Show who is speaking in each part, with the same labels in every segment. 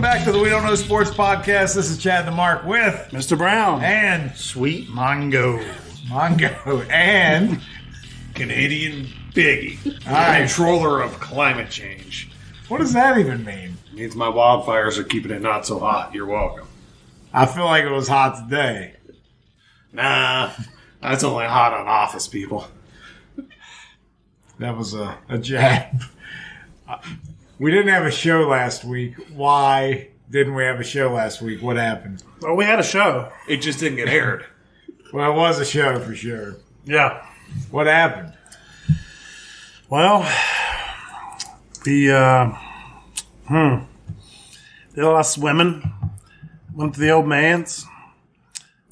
Speaker 1: back to the We Don't Know Sports podcast. This is Chad the Mark with
Speaker 2: Mr. Brown
Speaker 1: and
Speaker 3: Sweet Mongo
Speaker 1: and
Speaker 4: Canadian Biggie,
Speaker 1: right.
Speaker 4: controller of climate change.
Speaker 1: What does that even mean?
Speaker 4: It means my wildfires are keeping it not so hot. You're welcome.
Speaker 1: I feel like it was hot today.
Speaker 4: Nah, that's only hot on office people.
Speaker 1: That was a jab. We didn't have a show last week. Why didn't we have a show last week? What happened?
Speaker 2: Well, we had a show.
Speaker 4: It just didn't get aired.
Speaker 1: Well, it was a show for sure.
Speaker 2: Yeah.
Speaker 1: What happened?
Speaker 2: Well, the last women went to the old man's.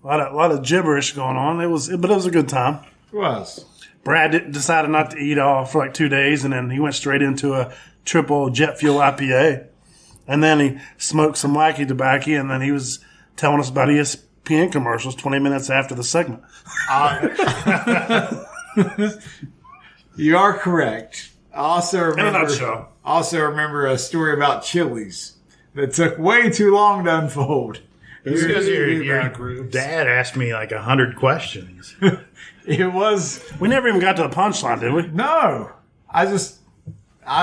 Speaker 2: A lot of gibberish going on. But it was a good time.
Speaker 1: It was.
Speaker 2: Brad decided not to eat all for like 2 days, and then he went straight into a triple jet fuel IPA. And then he smoked some wacky tobacco, and then he was telling us about ESPN commercials 20 minutes after the segment.
Speaker 1: You are correct. I also
Speaker 2: In a nutshell.
Speaker 1: remember a story about Chili's that took way too long to unfold.
Speaker 3: Your dad asked me like 100 questions.
Speaker 1: It was...
Speaker 2: We never even got to the punchline, did we?
Speaker 1: No. I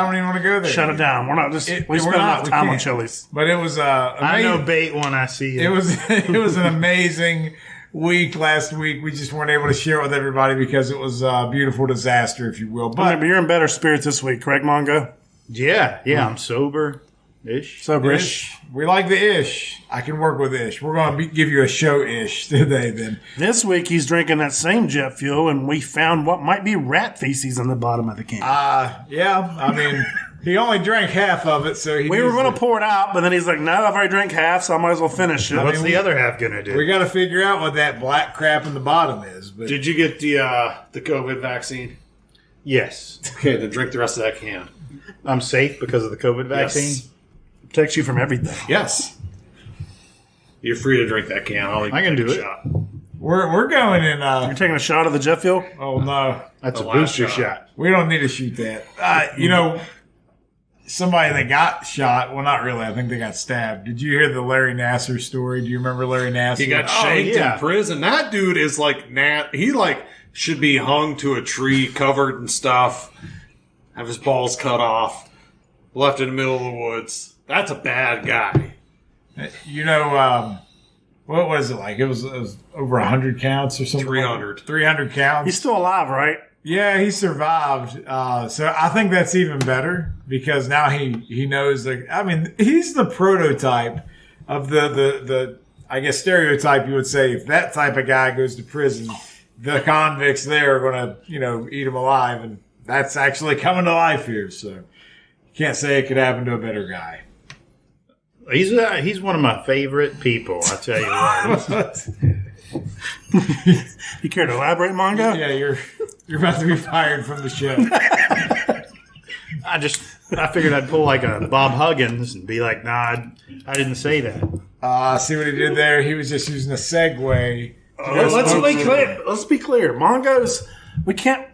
Speaker 1: don't even want to go there.
Speaker 2: Shut it down. We're not just... we spent enough time on Chili's.
Speaker 1: But it was
Speaker 3: I know bait when I see it.
Speaker 1: It was an amazing week last week. We just weren't able to share it with everybody because it was a beautiful disaster, if you will. But
Speaker 2: you're in better spirits this week, correct, Mongo?
Speaker 3: Yeah, I'm sober-ish.
Speaker 2: Sober-ish.
Speaker 1: We like the ish. I can work with ish. We're going to give you a show ish today then.
Speaker 2: This week he's drinking that same jet fuel, and we found what might be rat feces in the bottom of the can.
Speaker 1: Yeah. I mean, he only drank half of it, so
Speaker 2: we were going to pour it out, but then he's like, no, I've already drank half, so I might as well finish it.
Speaker 3: What's the other half going to do?
Speaker 1: We got to figure out what that black crap in the bottom is. But
Speaker 4: Did you get the COVID vaccine?
Speaker 3: Yes.
Speaker 4: Okay, then drink the rest of that can.
Speaker 3: I'm safe because of the COVID vaccine?
Speaker 4: Yes.
Speaker 2: Protects you from everything.
Speaker 4: Yes. You're free to drink that can.
Speaker 3: I can do it.
Speaker 4: Shot.
Speaker 1: we're going in.
Speaker 2: You're taking a shot of the jet fuel?
Speaker 1: Oh no,
Speaker 3: That's
Speaker 4: The
Speaker 3: a booster
Speaker 4: last
Speaker 3: shot.
Speaker 1: we don't need to shoot that. Somebody that got shot. Well, not really. I think they got stabbed. Did you hear the Larry Nasser story? Do you remember Larry Nasser?
Speaker 4: He got shanked
Speaker 3: yeah.
Speaker 4: in prison. That dude is like he should be hung to a tree, covered in stuff, have his balls cut off, left in the middle of the woods. That's a bad guy.
Speaker 1: What was it like? It was over 100 counts or something.
Speaker 4: 300.
Speaker 1: 300 counts.
Speaker 2: He's still alive, right?
Speaker 1: Yeah, he survived. So I think that's even better because now he knows that. I mean, he's the prototype of the I guess stereotype you would say if that type of guy goes to prison, the convicts there are going to eat him alive, and that's actually coming to life here. So you can't say it could happen to a better guy.
Speaker 3: He's one of my favorite people, I tell you what.
Speaker 2: You care to elaborate, Mongo?
Speaker 1: Yeah, you're about to be fired from the show.
Speaker 3: I figured I'd pull like a Bob Huggins and be like, nah, I didn't say that.
Speaker 1: See what he did there? He was just using a segue.
Speaker 2: Let's be clear. Mongo's, we can't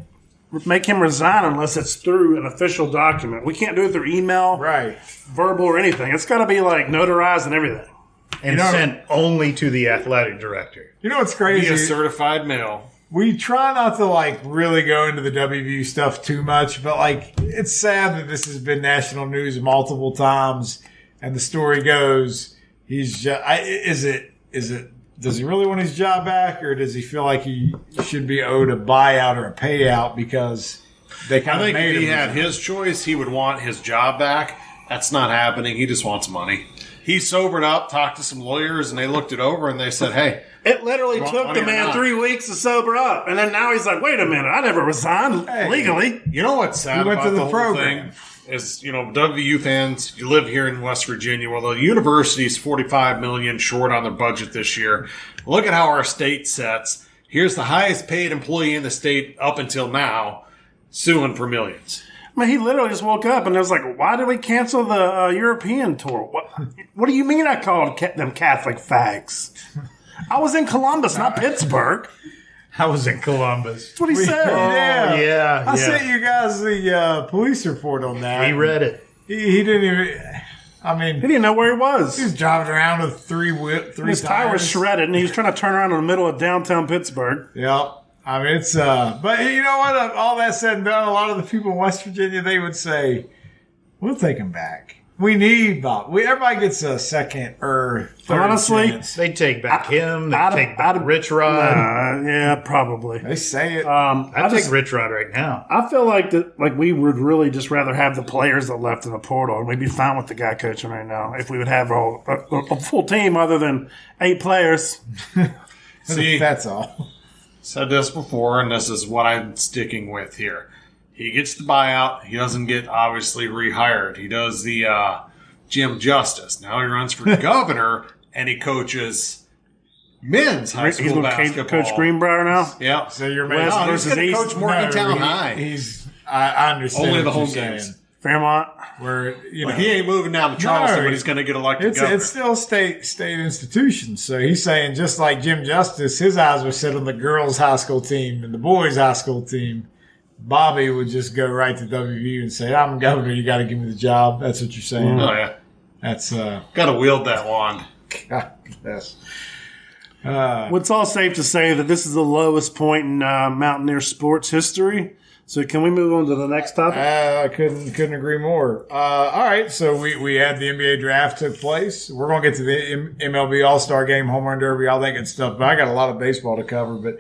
Speaker 2: make him resign unless it's through an official document. We can't do it through email,
Speaker 1: Right.
Speaker 2: verbal, or anything. It's got to be like notarized and everything.
Speaker 3: And sent only to the athletic director.
Speaker 1: You know what's
Speaker 4: Be
Speaker 1: crazy?
Speaker 4: a certified mail.
Speaker 1: We try not to really go into the WVU stuff too much, but it's sad that this has been national news multiple times. And the story goes, he's just, does he really want his job back, or does he feel like he should be owed a buyout or a payout because they kind of
Speaker 4: I think
Speaker 1: made
Speaker 4: if he
Speaker 1: him?
Speaker 4: had his choice, he would want his job back. That's not happening. He just wants money. He sobered up, talked to some lawyers, and they looked it over, and they said, hey,
Speaker 2: It literally took the man 3 weeks to sober up. And then now he's like, wait a minute, I never resigned legally.
Speaker 4: you know what's sad
Speaker 1: went
Speaker 4: about
Speaker 1: to the
Speaker 4: whole
Speaker 1: program.
Speaker 4: thing? Is, WVU fans, you live here in West Virginia. Well, the university's $45 million short on their budget this year. Look at how our state sets. Here's the highest paid employee in the state up until now, suing for millions.
Speaker 2: I mean, he literally just woke up and was like, why did we cancel the European tour? What do you mean I called them Catholic fags? I was in Columbus, not Pittsburgh.
Speaker 3: I was in Columbus.
Speaker 2: That's what he said.
Speaker 3: Yeah.
Speaker 1: I sent you guys the police report on that.
Speaker 3: He read it.
Speaker 1: He didn't even... I mean,
Speaker 2: He didn't know where he
Speaker 1: he
Speaker 2: was.
Speaker 1: was driving around with three
Speaker 2: His tire was
Speaker 1: tires.
Speaker 2: shredded, and he was trying to turn around in the middle of downtown Pittsburgh.
Speaker 1: Yep. I mean, it's but you know what? All that said and done, a lot of the people in West Virginia, they would say, "We'll take him back. We need Bob. Everybody gets a second or third
Speaker 2: Honestly,
Speaker 1: chance."
Speaker 3: They take back him. They
Speaker 2: I'd-
Speaker 3: take back
Speaker 2: I'd-
Speaker 3: Rich Rod.
Speaker 2: Yeah, probably.
Speaker 1: They say it.
Speaker 3: I'd take Rich Rod right now.
Speaker 2: I feel like we would really just rather have the players that left in the portal, and we'd be fine with the guy coaching right now if we would have a full team other than 8 players.
Speaker 4: See,
Speaker 1: That's all.
Speaker 4: said this before, and this is what I'm sticking with here. He gets the buyout. He doesn't get, obviously, rehired. He does the Jim Justice. Now he runs for governor, and he coaches men's high
Speaker 2: He's
Speaker 4: school
Speaker 2: going to
Speaker 4: basketball.
Speaker 2: coach Greenbrier now.
Speaker 4: Yeah.
Speaker 1: So you're
Speaker 2: West
Speaker 1: making
Speaker 4: No, he's
Speaker 2: versus
Speaker 4: going to
Speaker 2: East.
Speaker 4: coach Morgantown High.
Speaker 1: He's. I understand.
Speaker 4: Only
Speaker 1: what
Speaker 4: the
Speaker 1: you're
Speaker 4: home
Speaker 1: saying.
Speaker 4: games.
Speaker 2: Fairmont.
Speaker 1: Where you know
Speaker 4: He ain't moving down to Charleston,
Speaker 1: No,
Speaker 4: but he's going to get elected governor.
Speaker 1: it's still state institutions. So he's saying just like Jim Justice, his eyes were set on the girls' high school team and the boys' high school team. Bobby would just go right to WVU and say, "I'm governor. You got to give me the job." That's what you're saying.
Speaker 4: Oh, yeah.
Speaker 1: That's
Speaker 4: Got to wield that wand.
Speaker 1: God bless.
Speaker 2: Well, it's all safe to say that this is the lowest point in Mountaineer sports history. So can we move on to the next topic?
Speaker 1: I couldn't agree more. All right, so we had the NBA draft took place. We're going to get to the MLB All-Star Game, Home Run Derby, all that good stuff. But I got a lot of baseball to cover. But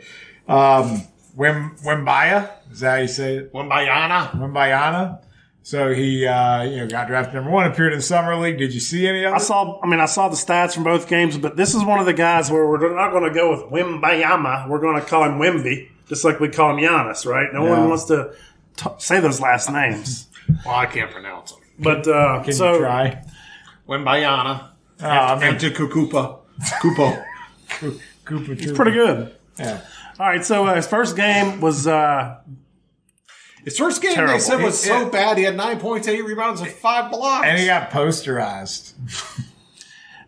Speaker 1: Wembanyama, is that how you say it? Wembanyama. So he got drafted number 1, appeared in Summer League. Did you see any of it?
Speaker 2: I saw the stats from both games, but this is one of the guys where we're not going to go with Wembayama. We're going to call him Wemby, just like we call him Giannis, right? No one wants to say those last names.
Speaker 4: Well, I can't pronounce them.
Speaker 2: But
Speaker 1: Can you try?
Speaker 4: Wembayana.
Speaker 1: Kupo.
Speaker 2: He's pretty good.
Speaker 1: Yeah.
Speaker 2: All right, so his first game was
Speaker 4: His first game,
Speaker 2: Terrible.
Speaker 4: they said, was so bad. He had 9 points, 8 rebounds, and 5 blocks.
Speaker 1: And he got posterized.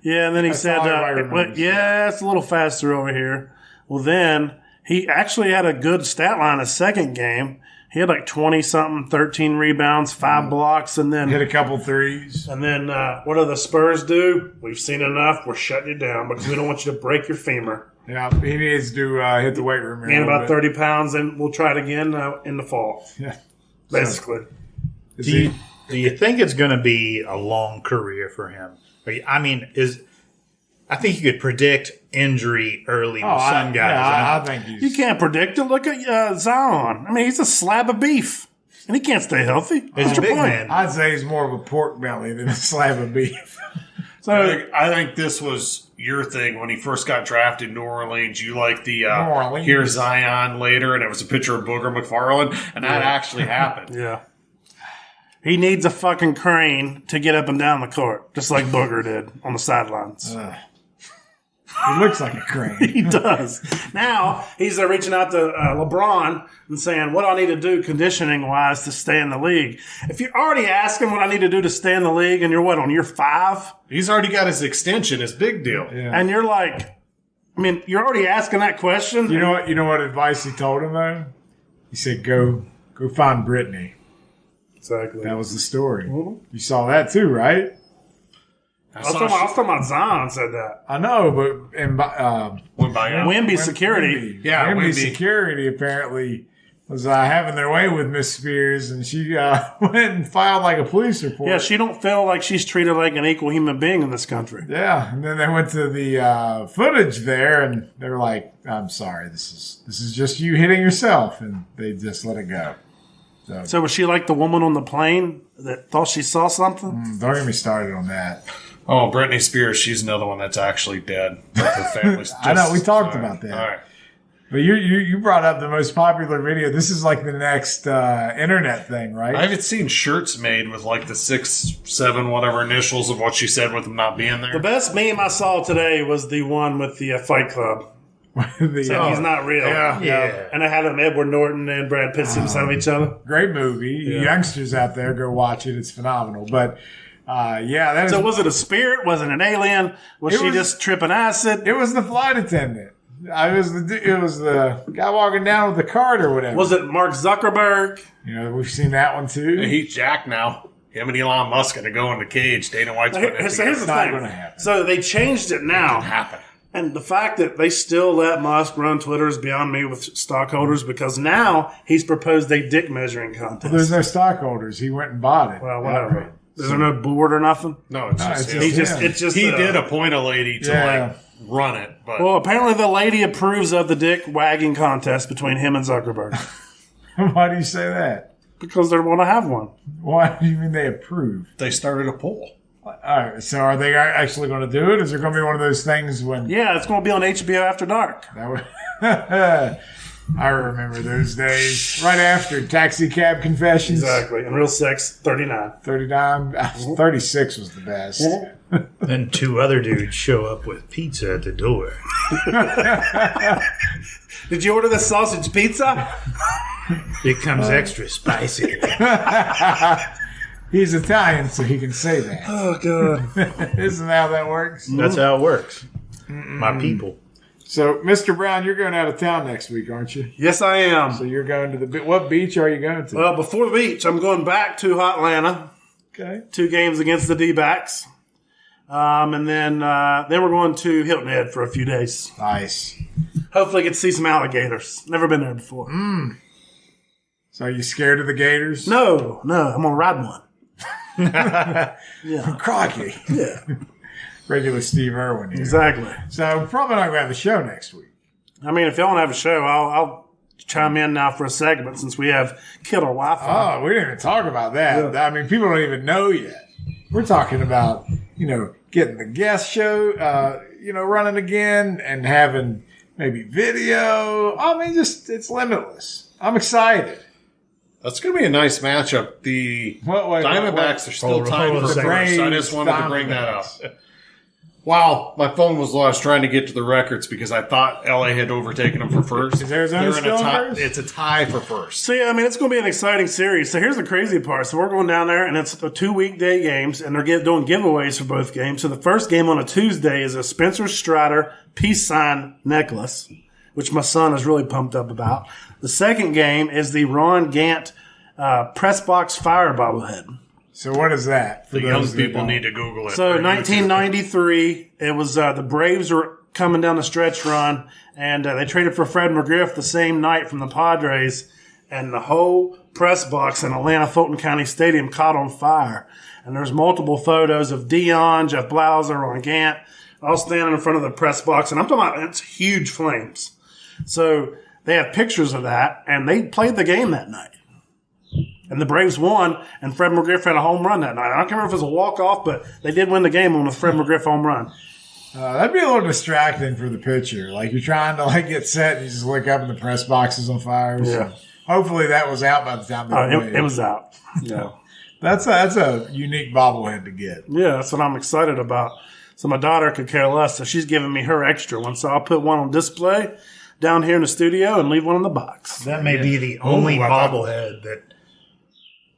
Speaker 2: and then he said,
Speaker 1: all everybody remembers.
Speaker 2: it's a little faster over here. Well, then he actually had a good stat line his second game. He had like 20-something, 13 rebounds, 5 blocks, and then
Speaker 1: Hit a couple threes.
Speaker 2: what do the Spurs do? We've seen enough. We're shutting you down because we don't want you to break your femur.
Speaker 1: Yeah, he needs to hit the weight room.
Speaker 2: Gain about 30 pounds, and we'll try it again in the fall,
Speaker 1: Yeah.
Speaker 2: basically.
Speaker 3: Do you think it's going to be a long career for him? I think you could predict injury early with some guys.
Speaker 1: I think he's.
Speaker 2: You can't predict it. Look at Zion. I mean, he's a slab of beef, and he can't stay healthy.
Speaker 3: He's
Speaker 2: What's
Speaker 3: a
Speaker 2: your
Speaker 3: big
Speaker 2: point?
Speaker 3: man.
Speaker 1: I'd say he's more of a pork belly than a slab of beef.
Speaker 4: I think this was your thing when he first got drafted in New Orleans. You like the
Speaker 1: New Orleans.
Speaker 4: here's Zion later, and it was a picture of Booger McFarland, and that actually happened.
Speaker 2: Yeah. He needs a fucking crane to get up and down the court, just like Booger did on the sidelines.
Speaker 1: He looks like a crane.
Speaker 2: He does. Now he's reaching out to LeBron and saying, what do I need to do conditioning-wise to stay in the league? If you're already asking what I need to do to stay in the league and you're, on year 5?
Speaker 4: He's already got his extension, his big deal.
Speaker 1: Yeah.
Speaker 2: And you're like, you're already asking that question?
Speaker 1: You know what advice he told him though? He said, "Go find Brittany."
Speaker 2: Exactly.
Speaker 1: That was the story. You saw that too, right?
Speaker 2: I was talking about Zion said that.
Speaker 1: I know, but
Speaker 2: Wemby security.
Speaker 4: Yeah,
Speaker 1: Wemby
Speaker 4: Wemby.
Speaker 1: security apparently was having their way with Miss Spears, and she went and filed like a police report.
Speaker 2: Yeah, she don't feel like she's treated like an equal human being in this country.
Speaker 1: Yeah, and then they went to the footage there, and they were like, "I'm sorry, this is just you hitting yourself," and they just let it go.
Speaker 2: So was she like the woman on the plane that thought she saw something?
Speaker 1: Don't get me started on that.
Speaker 4: Oh, Britney Spears, she's another one that's actually dead. Her family's
Speaker 1: I know, we talked about that.
Speaker 4: All right.
Speaker 1: But you brought up the most popular video. This is like the next internet thing, right?
Speaker 4: I haven't seen shirts made with like the 6, 7, whatever initials of what she said with them not being there.
Speaker 2: The best meme I saw today was the one with the Fight Club. He's not real.
Speaker 1: Yeah.
Speaker 2: And I had him, Edward Norton and Brad Pitt sitting beside each other.
Speaker 1: Great movie. You youngsters out there, go watch it. It's phenomenal. But that is.
Speaker 2: So was it a spirit? Was it an alien? Was she just tripping acid?
Speaker 1: It was the flight attendant. It was the guy walking down with the cart or whatever.
Speaker 2: Was it Mark Zuckerberg?
Speaker 1: We've seen that one too.
Speaker 4: He's Jack now. him and Elon Musk going to go in the cage. Dana White's putting it
Speaker 2: So here's the
Speaker 1: It's not
Speaker 2: thing.
Speaker 1: gonna happen.
Speaker 2: So they changed it now.
Speaker 4: happen.
Speaker 2: And the fact that they still let Musk run Twitter is beyond me with stockholders, because now he's proposed a dick measuring contest.
Speaker 1: There's no stockholders. He went and bought it.
Speaker 2: Well, whatever. Is there no board or nothing?
Speaker 4: No, it's just
Speaker 1: it's
Speaker 4: him.
Speaker 1: just him.
Speaker 2: It's just
Speaker 4: He did appoint a lady to
Speaker 1: Yeah.
Speaker 4: run it, but
Speaker 2: Well, apparently the lady approves of the dick wagging contest between him and Zuckerberg
Speaker 1: Why do you say that?
Speaker 2: because they want to have one.
Speaker 1: Why do you mean they approve?
Speaker 4: they started a poll.
Speaker 1: All right, so are they actually going to do it? Is it going to be one of those things when
Speaker 2: Yeah, it's going to be on HBO After Dark.
Speaker 1: that would, I remember those days right after Taxi Cab Confessions.
Speaker 2: Exactly. And Real Sex 39.
Speaker 1: 39, 36 was the best.
Speaker 3: Then two other dudes show up with pizza at the door.
Speaker 2: Did you order the sausage pizza?
Speaker 3: It comes extra spicy.
Speaker 1: He's Italian, so he can say that.
Speaker 2: Oh, God.
Speaker 1: Isn't that how that works?
Speaker 3: That's how it works. My people.
Speaker 1: So, Mr. Brown, you're going out of town next week, aren't you?
Speaker 2: Yes, I am.
Speaker 1: So you're going to what beach are you going to?
Speaker 2: Well, before the beach, I'm going back to Atlanta.
Speaker 1: Okay.
Speaker 2: 2 games against the D-backs. And then we're going to Hilton Head for a few days.
Speaker 1: Nice.
Speaker 2: Hopefully get to see some alligators. Never been there before.
Speaker 1: So are you scared of the gators?
Speaker 2: No, I'm going to ride one. Yeah.
Speaker 1: Crocky.
Speaker 2: Yeah,
Speaker 1: Regular Steve Irwin here.
Speaker 2: exactly.
Speaker 1: So we're probably not going to have a show next week.
Speaker 2: I mean, if y'all want to have a show, I'll chime in now for a segment since we have killer Wi-Fi.
Speaker 1: Oh, we didn't even talk about that.
Speaker 2: Yeah.
Speaker 1: I mean, people don't even know yet. We're talking about, getting the guest show, running again and having maybe video. I mean, it's limitless. I'm excited.
Speaker 4: That's going to be a nice matchup. The Diamondbacks are still
Speaker 3: Hold on
Speaker 4: tied
Speaker 3: a
Speaker 4: for
Speaker 3: second.
Speaker 4: first. I just wanted to bring that up. Wow, my phone was lost trying to get to the records because I thought LA had overtaken them for first.
Speaker 1: Is Arizona
Speaker 4: They're in
Speaker 1: still
Speaker 4: a tie.
Speaker 1: first?
Speaker 4: It's a tie for first.
Speaker 2: So, yeah, I mean, it's going to be an exciting series. So here's the crazy part. So we're going down there, and it's the 2 weekday games, and they're doing giveaways for both games. So the first game on a Tuesday is a Spencer Strider peace sign necklace, which my son is really pumped up about. The second game is the Ron Gant press box fire bobblehead.
Speaker 1: So what is that?
Speaker 4: The young people need to Google it.
Speaker 2: So
Speaker 4: for
Speaker 2: 1993, it was the Braves were coming down the stretch run, and they traded for Fred McGriff the same night from the Padres, and the whole press box in Atlanta Fulton County Stadium caught on fire. And there's multiple photos of Dion, Jeff Blauser, Ron Gant, all standing in front of the press box, and I'm talking about it's huge flames. So they have pictures of that, and they played the game that night. And the Braves won, and Fred McGriff had a home run that night. I don't remember if it was a walk-off, but they did win the game on a Fred McGriff home run.
Speaker 1: That'd be a little distracting for the pitcher. Like you're trying to get set, and you just look up and the press box is on fire.
Speaker 2: Yeah.
Speaker 1: So hopefully that was out by the time they played.
Speaker 2: It was out. Yeah.
Speaker 1: That's a unique bobblehead to get.
Speaker 2: Yeah, that's what I'm excited about. So my daughter could care less, so she's giving me her extra one. So I'll put one on display down here in the studio and leave one in the box.
Speaker 3: That may be the only bobblehead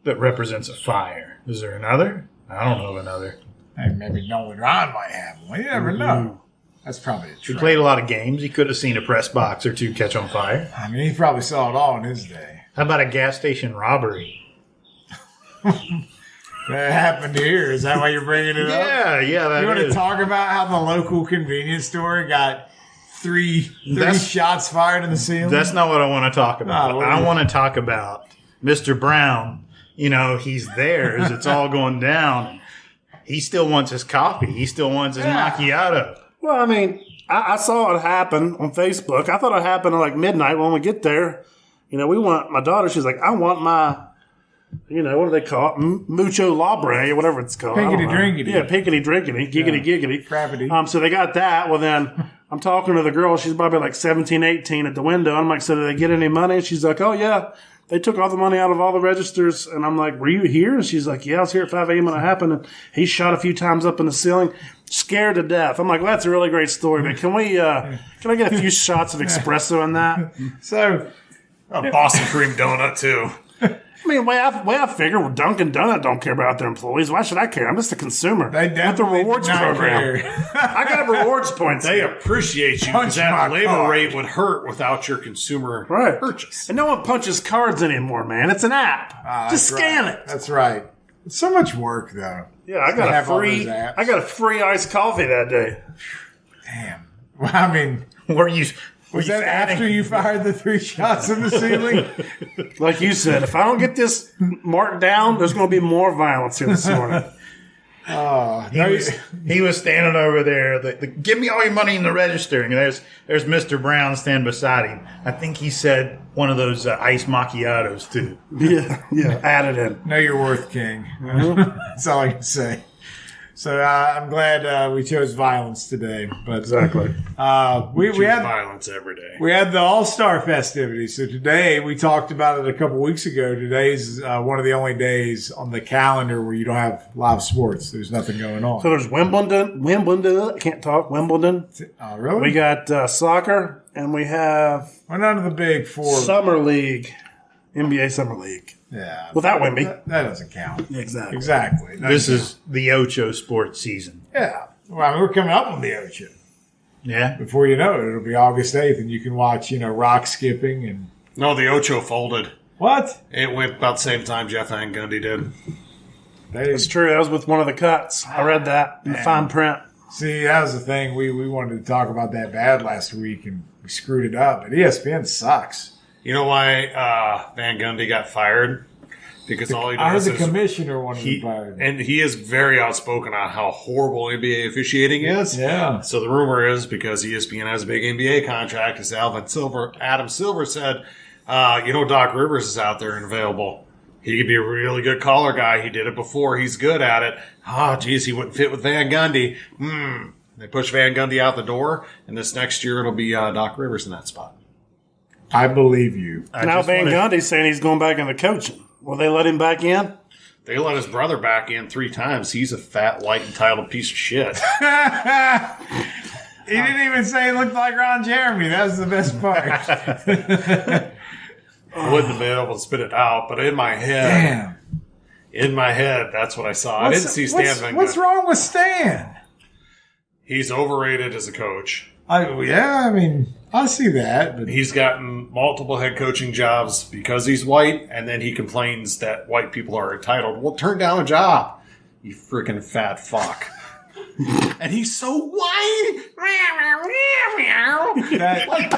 Speaker 3: that represents a fire. Is there another? I don't know of another.
Speaker 1: Hey, maybe Nolan Ryan might have one. You never know. That's probably a
Speaker 3: He
Speaker 1: trick.
Speaker 3: played a lot of games. He could have seen a press box or two catch on fire.
Speaker 1: I mean, he probably saw it all in his day.
Speaker 3: How about a gas station robbery?
Speaker 1: That happened here. Is that why you're bringing it up?
Speaker 3: Yeah, that
Speaker 1: You want to
Speaker 3: is.
Speaker 1: talk about how the local convenience store got three
Speaker 3: That's-
Speaker 1: shots fired in the ceiling?
Speaker 3: That's not what I want to talk about.
Speaker 1: Oh, what
Speaker 3: I
Speaker 1: is it?
Speaker 3: want to talk about Mr. Brown. He's there as it's all going down. He still wants his coffee. He still wants his macchiato.
Speaker 2: Well, I mean, I saw it happen on Facebook. I thought it happened at midnight when we get there. We want my daughter. She's like, I want my, what do they call it? Mucho Labre or whatever it's called.
Speaker 1: Pinkety drinkety.
Speaker 2: Yeah, pinkety drinkety, giggity giggity.
Speaker 1: Crappity.
Speaker 2: So they got that. Well, then I'm talking to the girl. She's probably 17, 18 at the window. I'm like, so did they get any money? She's like, oh, yeah. They took all the money out of all the registers. And I'm like, were you here? And she's like, yeah, I was here at 5 a.m. when it happened. And he shot a few times up in the ceiling, scared to death. I'm like, well, that's a really great story. But can I get a few shots of espresso in that?
Speaker 1: So,
Speaker 4: A Boston cream donut, too.
Speaker 2: I mean, way I figure, well, Dunkin' Donut don't care about their employees. Why should I care? I'm just a consumer.
Speaker 1: they
Speaker 2: With the
Speaker 1: definitely
Speaker 2: rewards
Speaker 1: did not
Speaker 2: program.
Speaker 1: care.
Speaker 2: I got rewards points.
Speaker 4: They
Speaker 2: here.
Speaker 4: appreciate you
Speaker 1: Punch
Speaker 4: because that
Speaker 1: my
Speaker 4: labor
Speaker 1: card.
Speaker 4: rate would hurt without your consumer
Speaker 2: Right.
Speaker 4: purchase.
Speaker 2: And no one punches cards anymore, man. It's an app. Just
Speaker 1: That's
Speaker 2: scan
Speaker 1: right.
Speaker 2: it.
Speaker 1: That's right. It's so much work, though.
Speaker 2: Yeah, I got
Speaker 1: have all those
Speaker 2: a free.
Speaker 1: apps.
Speaker 2: I got a free iced coffee that day.
Speaker 1: Damn. Well, I mean,
Speaker 3: Was
Speaker 1: that after you fired the 3 shots in the ceiling?
Speaker 2: Like you said, if I don't get this marked down, there's going to be more violence here this morning.
Speaker 3: He was standing over there. Give me all your money in the register. And there's Mr. Brown standing beside him. I think he said one of those iced macchiatos too.
Speaker 2: Yeah, added in.
Speaker 1: Know your worth, King. That's all I can say. So I'm glad we chose violence today. But
Speaker 2: Exactly.
Speaker 1: we had
Speaker 4: violence every day.
Speaker 1: We had the All-Star festivities. So today, we talked about it a couple weeks ago. Today's one of the only days on the calendar where you don't have live sports. There's nothing going on.
Speaker 2: So there's Wimbledon. I can't talk. Wimbledon.
Speaker 1: Oh, really?
Speaker 2: We got soccer, and we have
Speaker 1: Well, none of the big four.
Speaker 2: Summer League, NBA Summer League.
Speaker 1: Yeah.
Speaker 2: Without Wemby.
Speaker 1: That doesn't count.
Speaker 2: Exactly.
Speaker 1: Exactly.
Speaker 3: This is the Ocho sports season.
Speaker 1: Yeah. Well, I mean, we're coming up on the Ocho.
Speaker 3: Yeah.
Speaker 1: Before you know it, it'll be August 8th, and you can watch, rock skipping and...
Speaker 4: No, the Ocho folded.
Speaker 1: What?
Speaker 4: It went about the same time Jeff Van Gundy did.
Speaker 2: It's true. That was with one of the cuts. I read that in the fine print.
Speaker 1: See, that was the thing. We wanted to talk about that bad last week, and we screwed it up. But ESPN sucks.
Speaker 4: You know why Van Gundy got fired? Because all he
Speaker 1: I heard
Speaker 4: does
Speaker 1: the
Speaker 4: is
Speaker 1: commissioner wanted him fired.
Speaker 4: and he is very outspoken on how horrible NBA officiating is.
Speaker 1: Yeah.
Speaker 4: So the rumor is because ESPN has a big NBA contract, as Adam Silver said, Doc Rivers is out there and available. He could be a really good caller guy. He did it before. He's good at it. He wouldn't fit with Van Gundy. They push Van Gundy out the door, and this next year it'll be Doc Rivers in that spot.
Speaker 1: I believe you.
Speaker 2: Now Van Gundy's saying he's going back into coaching. Will they let him back in?
Speaker 4: They let his brother back in 3 times. He's a fat, white, entitled piece of shit.
Speaker 1: He didn't even say he looked like Ron Jeremy. That was the best part.
Speaker 4: I wouldn't have been able to spit it out, but in my head, that's what I saw. I didn't see Stan Van Gundy.
Speaker 1: What's wrong with Stan?
Speaker 4: He's overrated as a coach.
Speaker 1: I see that. But
Speaker 4: He's gotten multiple head coaching jobs because he's white, and then he complains that white people are entitled. Well, turn down a job, you freaking fat fuck. And he's so white.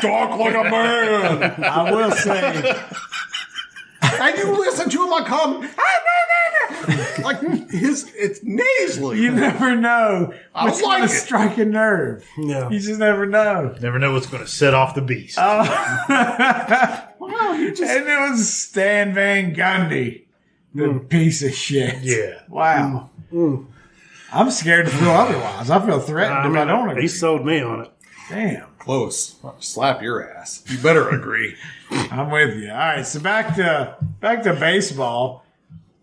Speaker 4: Talk like a man.
Speaker 1: I will say,
Speaker 4: And you listen to him, I come. It's nasally.
Speaker 1: you never know
Speaker 4: I
Speaker 1: what's
Speaker 4: like
Speaker 1: going to
Speaker 4: it.
Speaker 1: strike a nerve.
Speaker 2: Yeah.
Speaker 1: You just never know.
Speaker 3: Never know what's going to set off the beast.
Speaker 1: And it was Stan Van Gundy, the piece of shit.
Speaker 3: Yeah.
Speaker 1: Wow. I'm scared to feel otherwise. I feel threatened if I don't agree.
Speaker 2: He sold me on it.
Speaker 1: Damn.
Speaker 4: Close. I'll slap your ass. You better agree.
Speaker 1: I'm with you. All right, so back to baseball.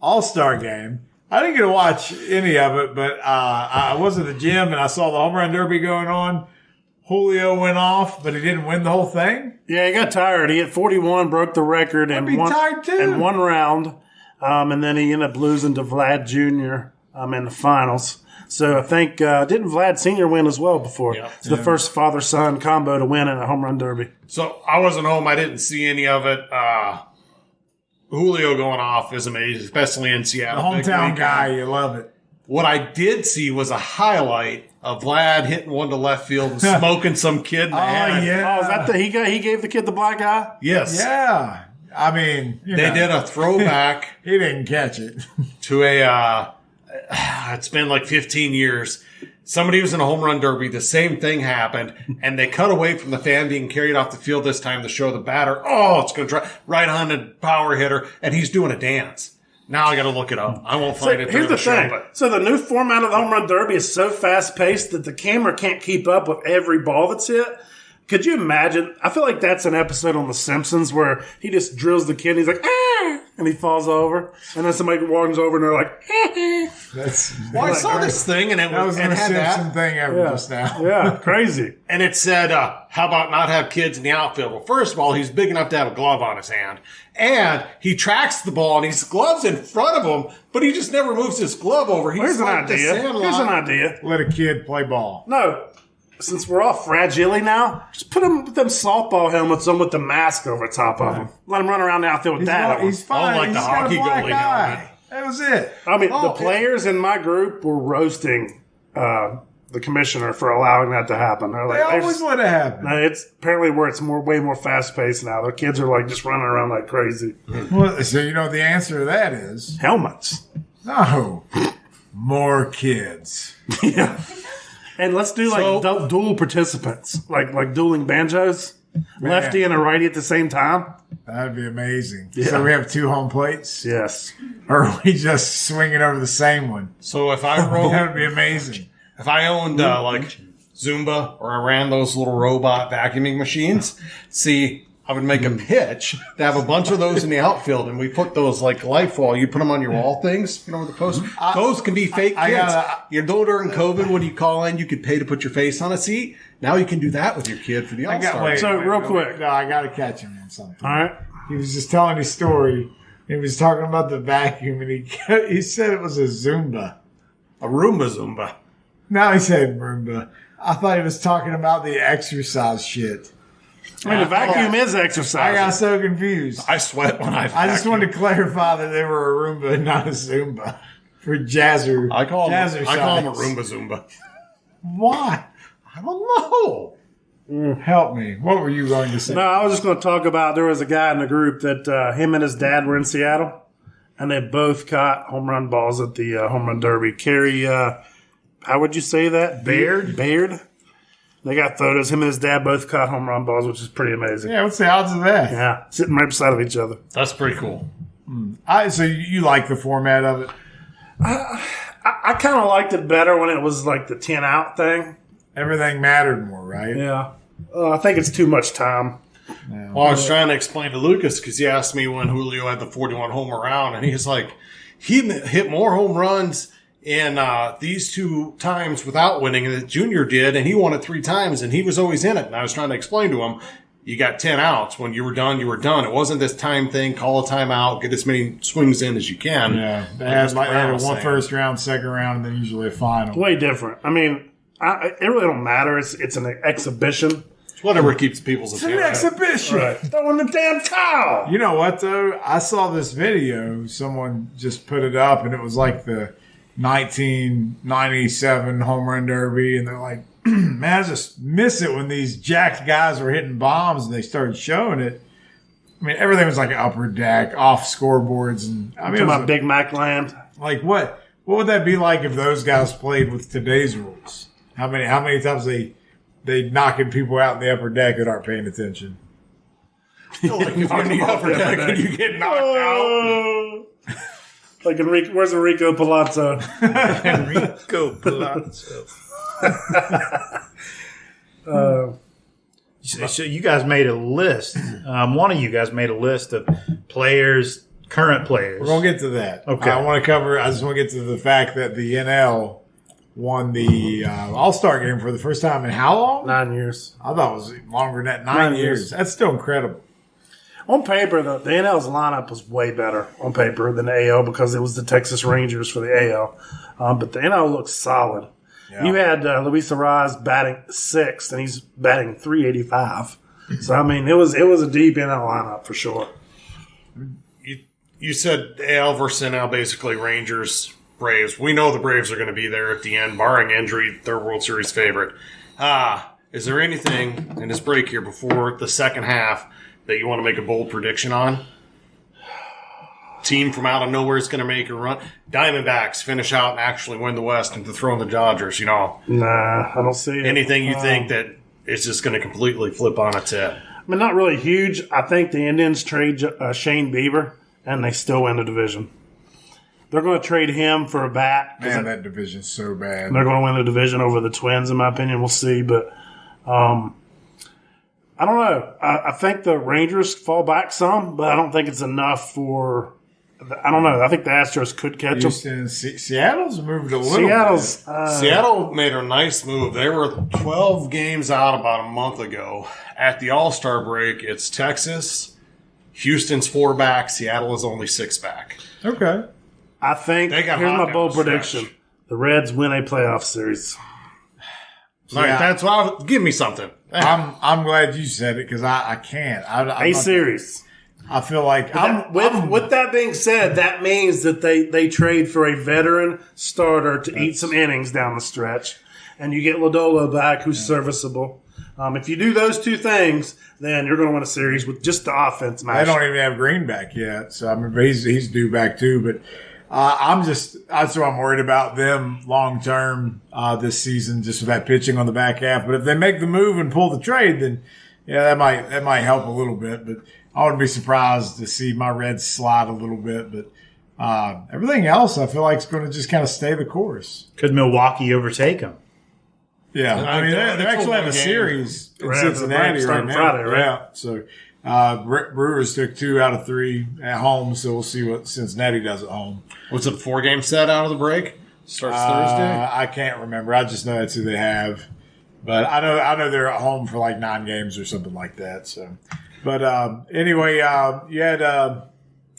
Speaker 1: All-Star game. I didn't get to watch any of it, but I was at the gym and I saw the home run derby going on. Julio went off, but he didn't win the whole thing.
Speaker 2: Yeah, he got tired. He hit 41, broke the record
Speaker 1: I'd be tired too.
Speaker 2: in one round, and then he ended up losing to Vlad Jr. In the finals. So I think didn't Vlad Sr. win as well before?
Speaker 4: Yeah.
Speaker 2: It's the first father-son combo to win in a home run derby.
Speaker 4: So I wasn't home. I didn't see any of it. Julio going off is amazing, especially in
Speaker 1: The
Speaker 4: Seattle. Big
Speaker 1: hometown
Speaker 4: weekend.
Speaker 1: guy, you love it.
Speaker 4: What I did see was a highlight of Vlad hitting one to left field and smoking some kid in the head.
Speaker 1: yeah.
Speaker 2: Oh, is that he gave the kid the black eye?
Speaker 4: Yes.
Speaker 1: Yeah. I mean,
Speaker 4: They did a throwback
Speaker 1: He didn't catch it.
Speaker 4: to a, it's been like 15 years. Somebody was in a home run derby. The same thing happened, and they cut away from the fan being carried off the field this time to show the batter. Oh, it's going to try right-handed power hitter, and he's doing a dance. Now I got to look it up. I won't find it.
Speaker 2: Here's the
Speaker 4: show,
Speaker 2: thing.
Speaker 4: but
Speaker 2: So the new format of the home run derby is so fast-paced that the camera can't keep up with every ball that's hit. Could you imagine? I feel like that's an episode on The Simpsons where he just drills the kid and he's like, ah, and he falls over. And then somebody walks over and they're like,
Speaker 4: well, I saw this thing, and it
Speaker 1: That was the
Speaker 4: it
Speaker 1: most
Speaker 4: had that.
Speaker 1: Simpson thing ever just now.
Speaker 2: yeah, crazy.
Speaker 4: And it said, how about not have kids in the outfield? Well, first of all, he's big enough to have a glove on his hand. And he tracks the ball, and his glove's in front of him, but he just never moves his glove over. He's
Speaker 2: Here's an
Speaker 4: like the
Speaker 2: idea.
Speaker 4: Sandlot.
Speaker 2: Here's an idea.
Speaker 1: Let a kid play ball.
Speaker 2: No, since we're all fragile now, just put them softball helmets on with the mask over top of them. Let them run around the outfield with that on.
Speaker 1: He's fine.
Speaker 4: like
Speaker 1: He's
Speaker 4: the
Speaker 1: got
Speaker 4: hockey
Speaker 1: a black
Speaker 4: goalie
Speaker 1: eye.
Speaker 4: helmet.
Speaker 1: That was it.
Speaker 2: I mean, the players in my group were roasting the commissioner for allowing that to happen. They're like,
Speaker 1: They always let it happen.
Speaker 2: No, it's apparently where it's way more fast paced now. The kids are like just running around like crazy.
Speaker 1: Well, so you know the answer to that is
Speaker 2: Helmets.
Speaker 1: no. More kids.
Speaker 2: Yeah. And let's do like dual participants, like dueling banjos, lefty and a righty at the same time.
Speaker 1: That'd be amazing.
Speaker 2: Yeah.
Speaker 1: So we have 2 home plates?
Speaker 2: Yes.
Speaker 1: Or are we just swinging over the same one?
Speaker 4: So if I roll,
Speaker 1: That would be amazing.
Speaker 4: if I owned like Zumba or I ran those little robot vacuuming machines, see, I would make a pitch to have a bunch of those in the outfield, and we put those like life wall. You put them on your wall things, you know, with the post. Those can be fake kids. You know, during COVID, when you call in, you could pay to put your face on a seat. Now you can do that with your kid for the All-Star.
Speaker 2: Real quick.
Speaker 1: No, I got to catch him on something.
Speaker 2: All right.
Speaker 1: He was just telling his story. He was talking about the vacuum, and he said it was a Zumba.
Speaker 4: A Roomba Zumba.
Speaker 1: Now he said Roomba. I thought he was talking about the exercise shit.
Speaker 2: I mean, the vacuum is exercise.
Speaker 1: I got so confused.
Speaker 4: I sweat when I
Speaker 1: just wanted to clarify that they were a Roomba and not a Zumba. For Jazzer.
Speaker 4: I call them a
Speaker 1: jazzercise.
Speaker 4: Roomba Zumba.
Speaker 1: Why?
Speaker 4: I don't know.
Speaker 1: Help me. What were you going to say?
Speaker 2: No, I was just going to talk about there was a guy in the group that him and his dad were in Seattle, and they both caught home run balls at the home run derby. Kerry, how would you say that? Baird. They got photos. Him and his dad both caught home run balls, which is pretty amazing.
Speaker 1: Yeah, what's the odds of that?
Speaker 2: Yeah, sitting right beside of each other.
Speaker 4: That's pretty cool.
Speaker 1: So you like the format of it?
Speaker 2: I kind of liked it better when it was like the 10 out thing.
Speaker 1: Everything mattered more, right?
Speaker 2: Yeah. I think it's too much time.
Speaker 1: Yeah.
Speaker 4: Well, I was trying to explain to Lucas because he asked me when Julio had the 41 homer round, and he's like, he hit more home runs in these 2 times without winning than Junior did, and he won it 3 times, and he was always in it. And I was trying to explain to him, you got 10 outs. When you were done, you were done. It wasn't this time thing, call a timeout, get as many swings in as you can.
Speaker 1: Yeah. They had a first round, second round, and then usually a final.
Speaker 2: Way different. I mean, it really don't matter. It's an exhibition.
Speaker 4: It's whatever keeps people's
Speaker 1: It's an
Speaker 4: attention.
Speaker 1: exhibition.
Speaker 2: Right. Throwing the damn towel.
Speaker 1: You know what, though? I saw this video. Someone just put it up, and it was like the 1997 home run derby, and they're like, man, I just miss it when these jacked guys were hitting bombs, and they started showing it. I mean, everything was like upper deck, off scoreboards, and I mean,
Speaker 2: Talking about Big Mac land.
Speaker 1: like what would that be like if those guys played with today's rules? How many times they knocking people out in the upper deck that aren't paying attention?
Speaker 4: Like if you're in the upper deck and you get knocked out.
Speaker 2: Like Enrico, where's Enrico Palazzo?
Speaker 3: Enrico Palazzo. So you guys made a list. One of you guys made a list of players, current players.
Speaker 1: We're gonna get to that.
Speaker 3: Okay.
Speaker 1: I just want to get to the fact that the NL won the All-Star game for the first time in how long?
Speaker 2: 9 years.
Speaker 1: I thought it was longer than that. 9 years. That's still incredible.
Speaker 2: On paper, the NL's lineup was way better on paper than the AL because it was the Texas Rangers for the AL. But the NL looks solid.
Speaker 1: Yeah.
Speaker 2: You had Luis Arraez batting 6th, and he's batting .385. So, I mean, it was a deep NL lineup for sure.
Speaker 4: You said AL versus NL, basically Rangers, Braves. We know the Braves are going to be there at the end, barring injury, their World Series favorite. Is there anything in this break here before the second half that you want to make a bold prediction on? Team from out of nowhere is going to make a run. Diamondbacks finish out and actually win the West and dethrone the Dodgers,
Speaker 2: Nah, I don't see it.
Speaker 4: Anything you think that it's just going to completely flip on its head?
Speaker 2: I mean, not really huge. I think the Indians trade Shane Bieber, and they still win the division. They're going to trade him for a bat.
Speaker 1: Man, that division's so bad.
Speaker 2: They're going to win the division over the Twins, in my opinion. We'll see, but I don't know. I think the Rangers fall back some, but I don't think it's enough for. I don't know. I think the Astros could catch them.
Speaker 1: Seattle's moved a little.
Speaker 4: Seattle made a nice move. They were 12 games out about a month ago. At the All-Star break, it's Texas. Houston's 4 back. Seattle is only 6 back.
Speaker 1: Okay.
Speaker 2: I think,
Speaker 4: They got
Speaker 2: here's
Speaker 4: hot
Speaker 2: my bold
Speaker 4: down the
Speaker 2: prediction.
Speaker 4: stretch.
Speaker 2: The Reds win a playoff series.
Speaker 4: All right, that's why. Give me something.
Speaker 1: I'm glad you said it because I can't.
Speaker 2: A series.
Speaker 1: I feel like
Speaker 2: with that being said, that means that they trade for a veteran starter to eat some innings down the stretch, and you get Lodolo back, who's serviceable. If you do those two things, then you're going to win a series with just the offense.
Speaker 1: They don't even have Green back yet, so I mean he's due back too. But that's what I'm worried about them long term this season, just with that pitching on the back half. But if they make the move and pull the trade, then yeah, that might help a little bit. But I wouldn't be surprised to see my Reds slide a little bit. But everything else, I feel like it's going to just kind of stay the course.
Speaker 3: Could Milwaukee overtake them?
Speaker 1: Yeah, I mean they actually have a series in Cincinnati right now.
Speaker 2: Friday, right?
Speaker 1: Yeah, so Brewers took 2 out of 3 at home, so we'll see what Cincinnati does at home.
Speaker 4: Was it a 4-game set out of the break? Starts Thursday.
Speaker 1: I can't remember. I just know that's who they have, but I know they're at home for like 9 games or something like that. So, but anyway, you had. I'm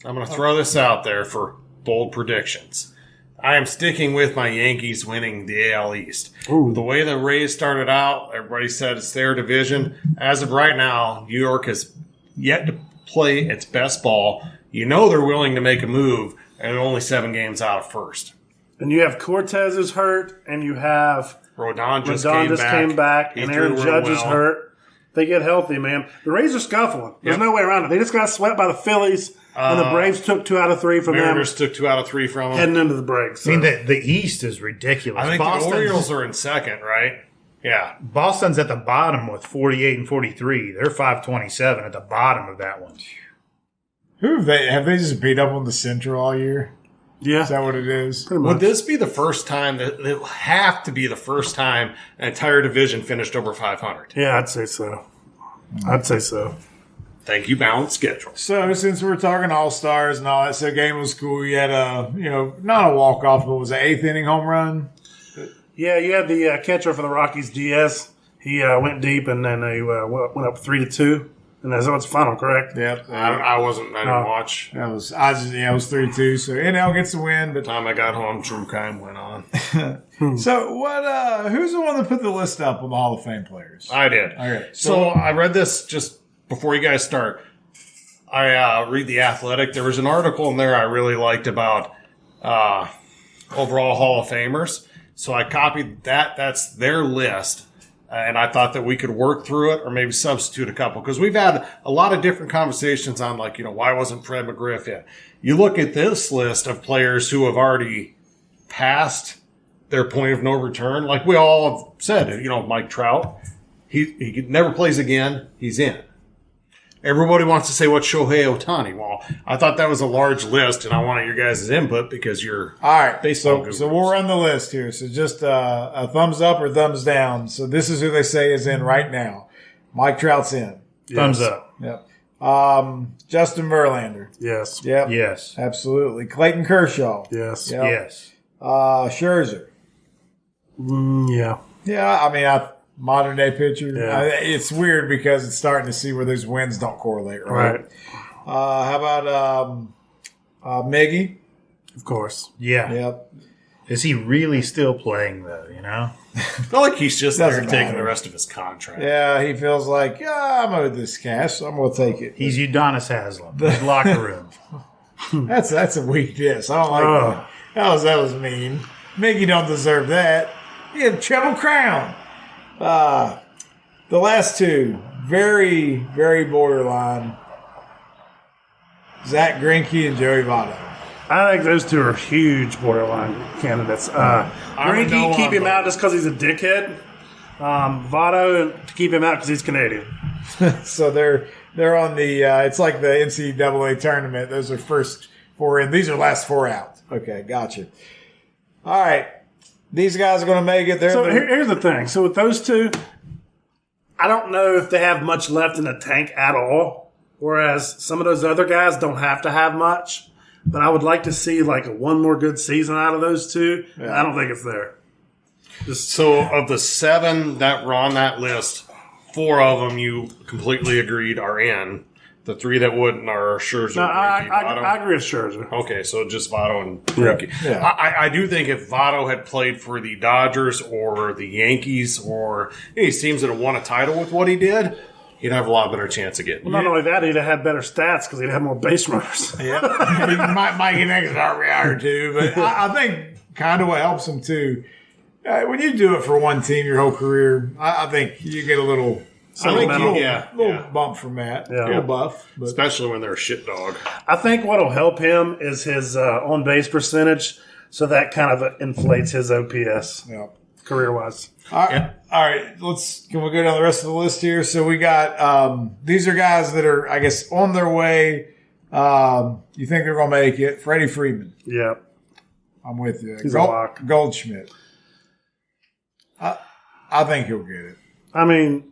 Speaker 4: going to throw this out there for bold predictions. I am sticking with my Yankees winning the AL East.
Speaker 2: Ooh.
Speaker 4: The way the Rays started out, everybody said it's their division. As of right now, New York has yet to play its best ball. You know they're willing to make a move, and they're only 7 games out of first.
Speaker 2: And you have Cortez is hurt, and you have
Speaker 4: Rodon just
Speaker 2: came back, and Aaron Judge is hurt. They get healthy, man. The Rays are scuffling. There's no way around it. They just got swept by the Phillies. And the Braves took 2 out of 3 from
Speaker 4: Mariners
Speaker 2: them.
Speaker 4: took 2 out of 3 from them.
Speaker 2: Heading into the break. So.
Speaker 3: I mean, the East is ridiculous.
Speaker 4: I think the Orioles are in second, right? Yeah.
Speaker 3: Boston's at the bottom with 48 and 43. They're 527 at the bottom of that one.
Speaker 1: Who have they just beat up on the Central all year?
Speaker 2: Yeah.
Speaker 1: Is that what it is?
Speaker 2: Pretty much.
Speaker 4: Would this be the first time that it will have to be the first time an entire division finished over 500?
Speaker 2: Yeah, I'd say so.
Speaker 4: Thank you, balanced schedule.
Speaker 1: So since we're talking All-Stars and all that, so the game was cool. You had not a walk-off, but it was an 8th inning home run.
Speaker 2: Yeah, you had the catcher for the Rockies, Diaz. He went deep, and then they went up 3-2. And that's what's final, correct?
Speaker 1: Yep.
Speaker 4: I didn't watch.
Speaker 1: It was 3-2. So NL gets the win. But
Speaker 4: By the time I got home, Drew Kime went on.
Speaker 1: So what? Who's the one that put the list up on the Hall of Fame players?
Speaker 4: I did.
Speaker 1: Okay.
Speaker 4: So I read this just before you guys start. I read The Athletic. There was an article in there I really liked about overall Hall of Famers. So I copied that. That's their list. And I thought that we could work through it or maybe substitute a couple. Because we've had a lot of different conversations on, like, why wasn't Fred McGriff in? You look at this list of players who have already passed their point of no return. Like we all have said, Mike Trout, he never plays again. He's in. Everybody wants to say what's Shohei Ohtani. Well, I thought that was a large list, and I wanted your guys' input because you're
Speaker 1: all right.
Speaker 4: baseball
Speaker 1: So we'll run the list here. So just a thumbs up or thumbs down. So this is who they say is in right now. Mike Trout's in.
Speaker 3: Thumbs up.
Speaker 1: Yep. Justin Verlander.
Speaker 2: Yes.
Speaker 1: Yep.
Speaker 3: Yes.
Speaker 1: Absolutely. Clayton Kershaw.
Speaker 2: Yes.
Speaker 1: Yep.
Speaker 3: Yes.
Speaker 1: Scherzer.
Speaker 2: Yeah.
Speaker 1: Yeah. I mean, modern day pitcher.
Speaker 2: Yeah.
Speaker 1: It's weird because it's starting to see where those wins don't correlate, right? How about Miggy?
Speaker 2: Of course.
Speaker 3: Yeah.
Speaker 1: Yep.
Speaker 3: Is he really still playing, though,
Speaker 4: I feel like he's just there
Speaker 1: Doesn't
Speaker 4: taking
Speaker 1: matter.
Speaker 4: the rest of his contract.
Speaker 1: Yeah, he feels like, I'm owed this cash, so I'm going to take it.
Speaker 3: He's Udonis Haslem. His locker room.
Speaker 1: That's a weak diss. I don't like that. That was mean. Miggy don't deserve that. He had Triple Crown. The last two, very, very borderline. Zach Greinke and Joey Votto.
Speaker 2: I think those two are huge borderline candidates. Greinke, keep him out just because he's a dickhead. Votto, to keep him out because he's Canadian.
Speaker 1: So they're on the. It's like the NCAA tournament. Those are first 4 in. These are last 4 out. Okay, gotcha. All right, these guys are going to make it.
Speaker 2: Here's the thing. So with those two, I don't know if they have much left in the tank at all. Whereas some of those other guys don't have to have much. But I would like to see like one more good season out of those two. Yeah. I don't think it's there.
Speaker 4: So of the 7 that were on that list, 4 of them you completely agreed are in. The 3 that wouldn't are Scherzer,
Speaker 2: no,
Speaker 4: Greinke, Votto.
Speaker 2: I agree with Scherzer.
Speaker 4: Okay, so just Votto and Greinke.
Speaker 1: Yeah.
Speaker 4: I do think if Votto had played for the Dodgers or the Yankees or he seems to have won a title with what he did, he'd have a lot better chance of getting
Speaker 2: Well, not only that, he'd have had better stats because he'd have more base runners.
Speaker 1: Yeah, he might get an extra RBI or two, but I think kind of what helps him too. When you do it for one team your whole career, I think you get a little. Bump from that.
Speaker 2: Yeah.
Speaker 1: A little buff. But.
Speaker 4: especially when they're a shit dog.
Speaker 2: I think what'll help him is his on base percentage, so that kind of inflates his OPS career wise.
Speaker 1: All right. Can we go down the rest of the list here? So we got these are guys that are, I guess, on their way. You think they're going to make it? Freddie Freeman.
Speaker 2: Yeah,
Speaker 1: I'm with you.
Speaker 2: He's a lock.
Speaker 1: Goldschmidt. I think he'll get it.
Speaker 2: I mean,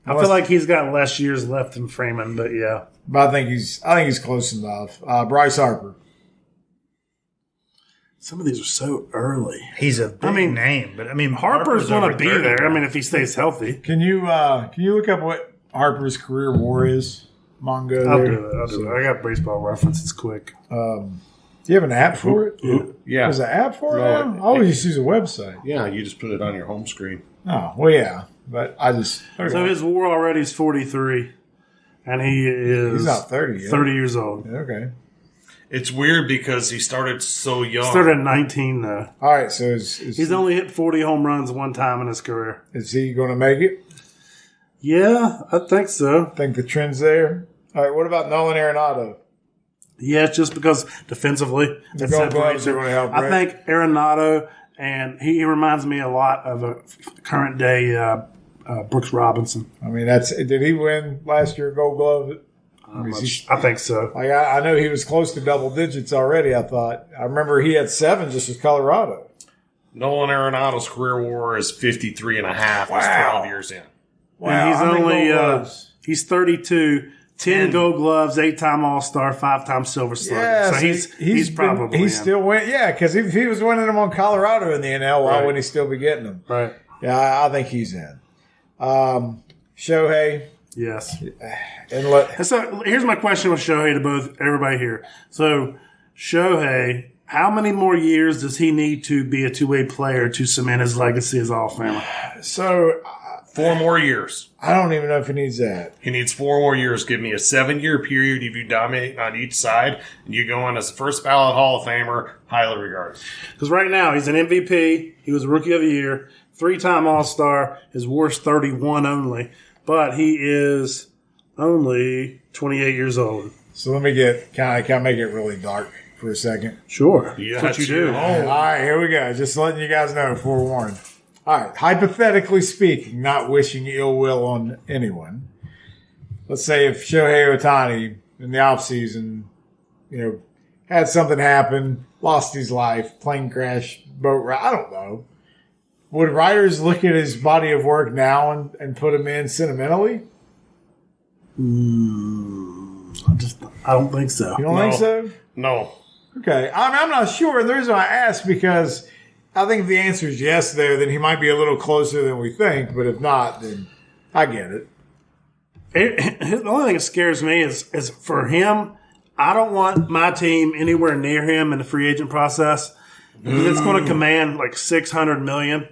Speaker 2: I feel like he's got less years left than Freeman, but yeah.
Speaker 1: But I think he's close enough. Bryce Harper.
Speaker 2: Some of these are so early.
Speaker 3: He's a big name, but I mean,
Speaker 2: Harper's going
Speaker 3: over
Speaker 2: to be
Speaker 3: 30
Speaker 2: there.
Speaker 3: now.
Speaker 2: I mean, if he stays healthy.
Speaker 1: Can you look up what Harper's career WAR is? Mongo.
Speaker 2: I'll do it. I got Baseball Reference. It's quick.
Speaker 1: Do you have an app for it?
Speaker 4: Yeah.
Speaker 1: There's an app for it now? I always just use a website.
Speaker 4: Yeah, you just put it on your home screen.
Speaker 1: Oh, well, yeah. But I just...
Speaker 2: So his WAR already is 43, and
Speaker 1: He's not 30 yet.
Speaker 2: 30 years old.
Speaker 1: Okay.
Speaker 4: It's weird because he started so young.
Speaker 2: Started at 19, though.
Speaker 1: All right, so
Speaker 2: He's only hit 40 home runs one time in his career.
Speaker 1: is he going to make it?
Speaker 2: Yeah, I think so.
Speaker 1: I think the trend's there. All right, what about Nolan Arenado?
Speaker 2: Yeah, it's just because defensively,
Speaker 1: The Gold Gloves are going to help,
Speaker 2: I
Speaker 1: right?
Speaker 2: think Arenado, and he reminds me a lot of a current day Brooks Robinson.
Speaker 1: I mean, did he win last year Gold Glove?
Speaker 2: I think so.
Speaker 1: Like I know he was close to double digits already, I thought. I remember he had 7 just as Colorado.
Speaker 4: Nolan Arenado's career WAR is 53 and a half. He's 12 years in.
Speaker 1: Wow,
Speaker 2: And he's
Speaker 1: how many
Speaker 2: only
Speaker 1: Gold Gloves?
Speaker 2: he's 32, 10 Gold Gloves, 8-time All-Star, 5-time Silver Slugger.
Speaker 1: Yeah,
Speaker 2: so he's probably
Speaker 1: he's
Speaker 2: in.
Speaker 1: still winning. Yeah, because if he was winning them on Colorado in the NL, why
Speaker 4: Right.
Speaker 1: wouldn't he still be getting them?
Speaker 2: Right.
Speaker 1: Yeah, I think he's in. Shohei.
Speaker 2: Yes.
Speaker 1: And
Speaker 2: So here's my question with Shohei to everybody here. So Shohei, how many more years does he need to be a two-way player to cement his legacy as All Family?
Speaker 1: so
Speaker 4: 4 more years.
Speaker 1: I don't even know if he needs that.
Speaker 4: He needs 4 more years. Give me a 7-year period if you dominate on each side, and you go on as a first ballot Hall of Famer, highly regarded.
Speaker 2: Because right now he's an MVP. He was Rookie of the Year, 3-time All-Star. His WAR's 31 only, but he is only 28 years old.
Speaker 1: So let me can I make it really dark for a second?
Speaker 2: Sure.
Speaker 4: Yeah,
Speaker 2: That's what you do.
Speaker 1: All right, here we go. Just letting you guys know, forewarned. All right, hypothetically speaking, not wishing ill will on anyone. Let's say if Shohei Ohtani in the offseason, had something happen, lost his life, plane crash, boat ride, I don't know. Would writers look at his body of work now and put him in sentimentally?
Speaker 2: I don't think so.
Speaker 1: You don't think so?
Speaker 4: No.
Speaker 1: Okay. I'm not sure. And the reason I ask because I think if the answer is yes there, then he might be a little closer than we think. But if not, then I get it.
Speaker 2: The only thing that scares me is for him, I don't want my team anywhere near him in the free agent process. Because it's going to command like $600 million,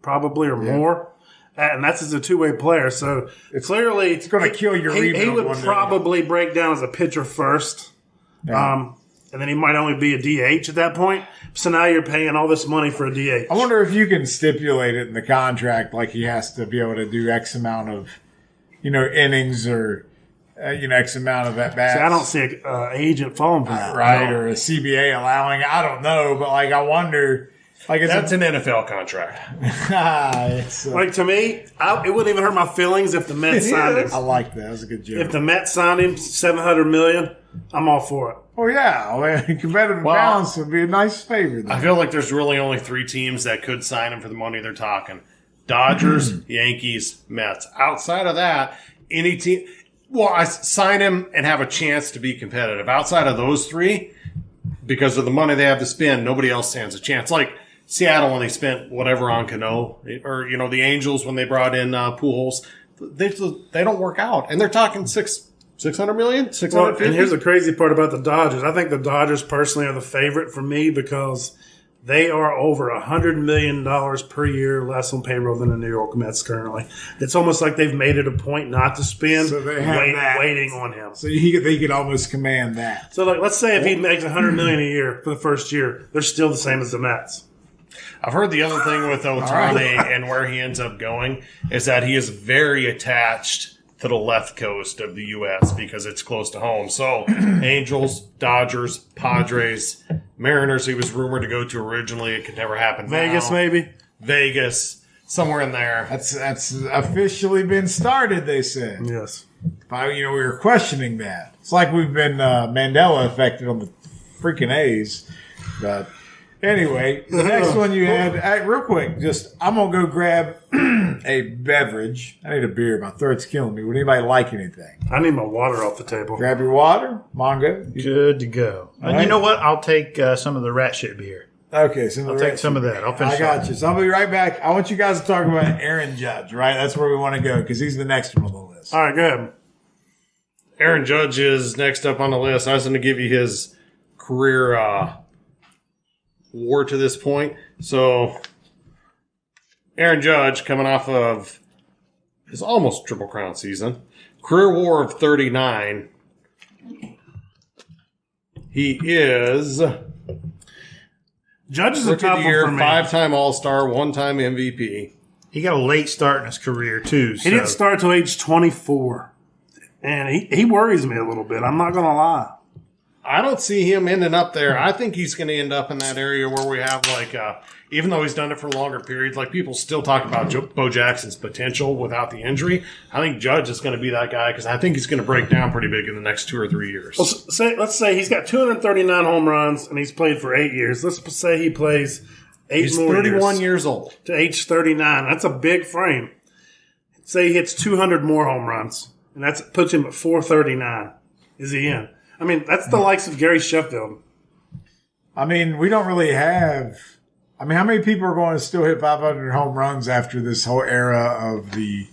Speaker 2: probably or more. And that's as a two-way player. So clearly
Speaker 1: It's going to kill your rebuild.
Speaker 2: he would
Speaker 1: one day.
Speaker 2: probably break down as a pitcher first.
Speaker 1: Yeah.
Speaker 2: And then he might only be a DH at that point. So now you're paying all this money for a DH.
Speaker 1: I wonder if you can stipulate it in the contract, like he has to be able to do X amount of, innings or, X amount of at bats.
Speaker 2: See, I don't see an agent falling for that.
Speaker 1: Right, or a CBA allowing. I don't know, but I wonder.
Speaker 4: That's an NFL contract.
Speaker 2: Like to me, it wouldn't even hurt my feelings if the Mets signed him.
Speaker 1: I like that. That was a good joke.
Speaker 2: If the Mets signed him $700 million, I'm all for it.
Speaker 1: Oh yeah, well, competitive balance would be a nice favor.
Speaker 4: I feel like there's really only 3 teams that could sign him for the money they're talking. Dodgers, Yankees, Mets. Outside of that, any team... Well, I sign him and have a chance to be competitive. Outside of those 3, because of the money they have to spend, nobody else stands a chance. Like Seattle when they spent whatever on Cano, or, the Angels when they brought in Pujols. They don't work out. And they're talking $600 million? $650?
Speaker 2: And here's the crazy part about the Dodgers. I think the Dodgers personally are the favorite for me because They are over $100 million per year less on payroll than the New York Mets currently. It's almost like they've made it a point not to spend,
Speaker 1: So they have
Speaker 2: waiting on him.
Speaker 1: So they could almost command that.
Speaker 2: So, like, let's say if he makes $100 million a year for the first year, they're still the same as the Mets.
Speaker 4: I've heard the other thing with Ohtani and where he ends up going is that he is very attached to the left coast of the U.S. because it's close to home. So Angels, Dodgers, Padres, Mariners he was rumored to go to originally. It could never happen
Speaker 2: Vegas,
Speaker 4: now.
Speaker 2: maybe?
Speaker 4: Vegas, somewhere in there.
Speaker 1: That's officially been started, they said.
Speaker 2: Yes.
Speaker 1: We were questioning that. It's like we've been Mandela affected on the freaking A's. But anyway, the next one you had, real quick, I'm going to go grab a beverage. I need a beer. My throat's killing me. Would anybody like anything?
Speaker 2: I need my water off the table.
Speaker 1: Grab your water. Mongo.
Speaker 3: Good to go. And you know what? I'll take some of the rat shit beer.
Speaker 1: Okay, so
Speaker 3: I'll take some of that. I'll finish.
Speaker 1: I got you. So I'll be right back. I want you guys to talk about Aaron Judge, right? That's where we want to go because he's the next one on the list.
Speaker 2: All right, go ahead.
Speaker 4: Aaron Judge is next up on the list. I was going to give you his career war to this point. So Aaron Judge coming off of his almost Triple Crown season. Career war of 39. He is
Speaker 2: Judge is a
Speaker 4: Rookie of
Speaker 2: tough
Speaker 4: the
Speaker 2: one
Speaker 4: year,
Speaker 2: for me.
Speaker 4: 5-time All-Star, 1-time MVP.
Speaker 3: He got a late start in his career too.
Speaker 2: He didn't start till age 24. And he worries me a little bit. I'm not going to lie.
Speaker 4: I don't see him ending up there. I think he's going to end up in that area where we have, like, even though he's done it for longer periods, like, people still talk about Bo Jackson's potential without the injury. I think Judge is going to be that guy because I think he's going to break down pretty big in the next 2 or 3 years.
Speaker 2: Well, let's say he's got 239 home runs and he's played for 8 years. Let's say he plays 8
Speaker 4: He's
Speaker 2: more
Speaker 4: 31
Speaker 2: years
Speaker 4: years old.
Speaker 2: to age 39. That's a big frame. Say he hits 200 more home runs, and that puts him at 439. Is he in? I mean, that's the likes of Gary Sheffield.
Speaker 1: I mean, we don't really have. I mean, how many people are going to still hit 500 home runs after this whole era of the,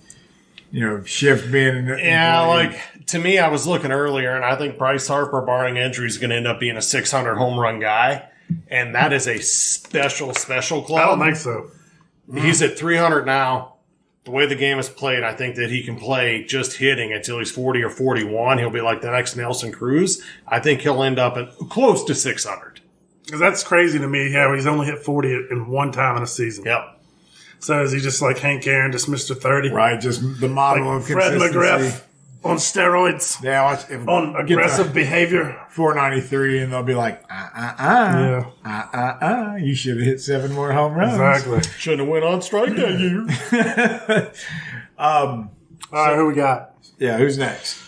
Speaker 1: shift being?
Speaker 4: Yeah, like, to me, I was looking earlier, and I think Bryce Harper, barring injury, is going to end up being a 600 home run guy. And that is a special club.
Speaker 2: I don't think so.
Speaker 4: He's at 300 now. The way the game is played, I think that he can play just hitting until he's 40 or 41. He'll be like the next Nelson Cruz. I think he'll end up at close to 600.
Speaker 2: Because that's crazy to me, how he's only hit 40 in one time in a season.
Speaker 4: Yep.
Speaker 2: So is he just like Hank Aaron, just Mr. 30?
Speaker 1: Right, just the model
Speaker 2: Like
Speaker 1: of
Speaker 2: Fred
Speaker 1: consistency.
Speaker 2: McGriff on steroids,
Speaker 1: Yeah,
Speaker 2: on aggressive behavior.
Speaker 1: 493, and they'll be like,
Speaker 2: Yeah,
Speaker 1: you should have hit 7 more home runs.
Speaker 2: exactly.
Speaker 4: Shouldn't have went on strike that year.
Speaker 2: All right, who we got?
Speaker 1: Yeah, who's next?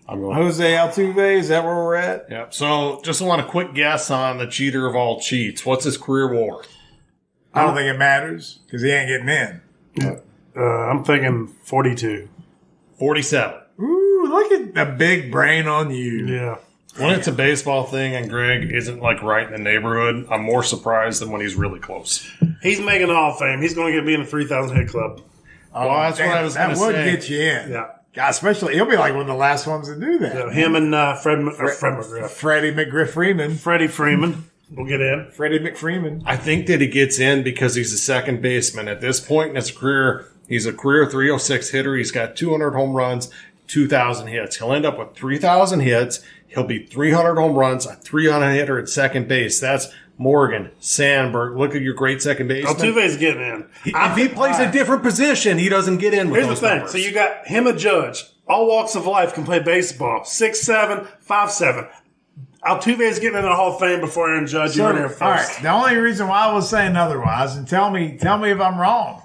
Speaker 4: I'm going.
Speaker 1: Jose Altuve, is that where we're at?
Speaker 4: Yep. So just want a quick guess on the cheater of all cheats. What's his career war?
Speaker 1: I don't think it matters because he ain't getting in.
Speaker 2: I'm thinking 42.
Speaker 4: 47.
Speaker 1: Ooh, look at the big brain on you.
Speaker 2: Yeah.
Speaker 4: When it's a baseball thing and Greg isn't like right in the neighborhood, I'm more surprised than when he's really close.
Speaker 2: He's making the Hall of Fame. He's going to be in the 3,000 hit club.
Speaker 4: Well, that's what I was going
Speaker 1: That
Speaker 4: to
Speaker 1: would
Speaker 4: say.
Speaker 1: get you in.
Speaker 2: Yeah.
Speaker 1: God, especially, he'll be like one of the last ones to do that.
Speaker 2: Him and Fred McGriff.
Speaker 1: Freddie McGriff-Freeman.
Speaker 2: Freddie Freeman will get in.
Speaker 1: Freddie McFreeman.
Speaker 4: I think that he gets in because he's a second baseman. At this point in his career, he's a career 306 hitter. He's got 200 home runs, 2,000 hits. He'll end up with 3,000 hits. He'll be 300 home runs, a 300 hitter at second base. That's Morgan, Sandberg. Look at your great second baseman.
Speaker 2: Altuve's getting in.
Speaker 4: If he plays a different position, he doesn't get in with
Speaker 2: Here's the
Speaker 4: those
Speaker 2: thing.
Speaker 4: numbers.
Speaker 2: So you got him a Judge. All walks of life can play baseball. 6'7", 5'7". Altuve's getting in the Hall of Fame before Aaron Judge. You were there first.
Speaker 1: All right. The only reason why I was saying otherwise, and tell me if I'm wrong,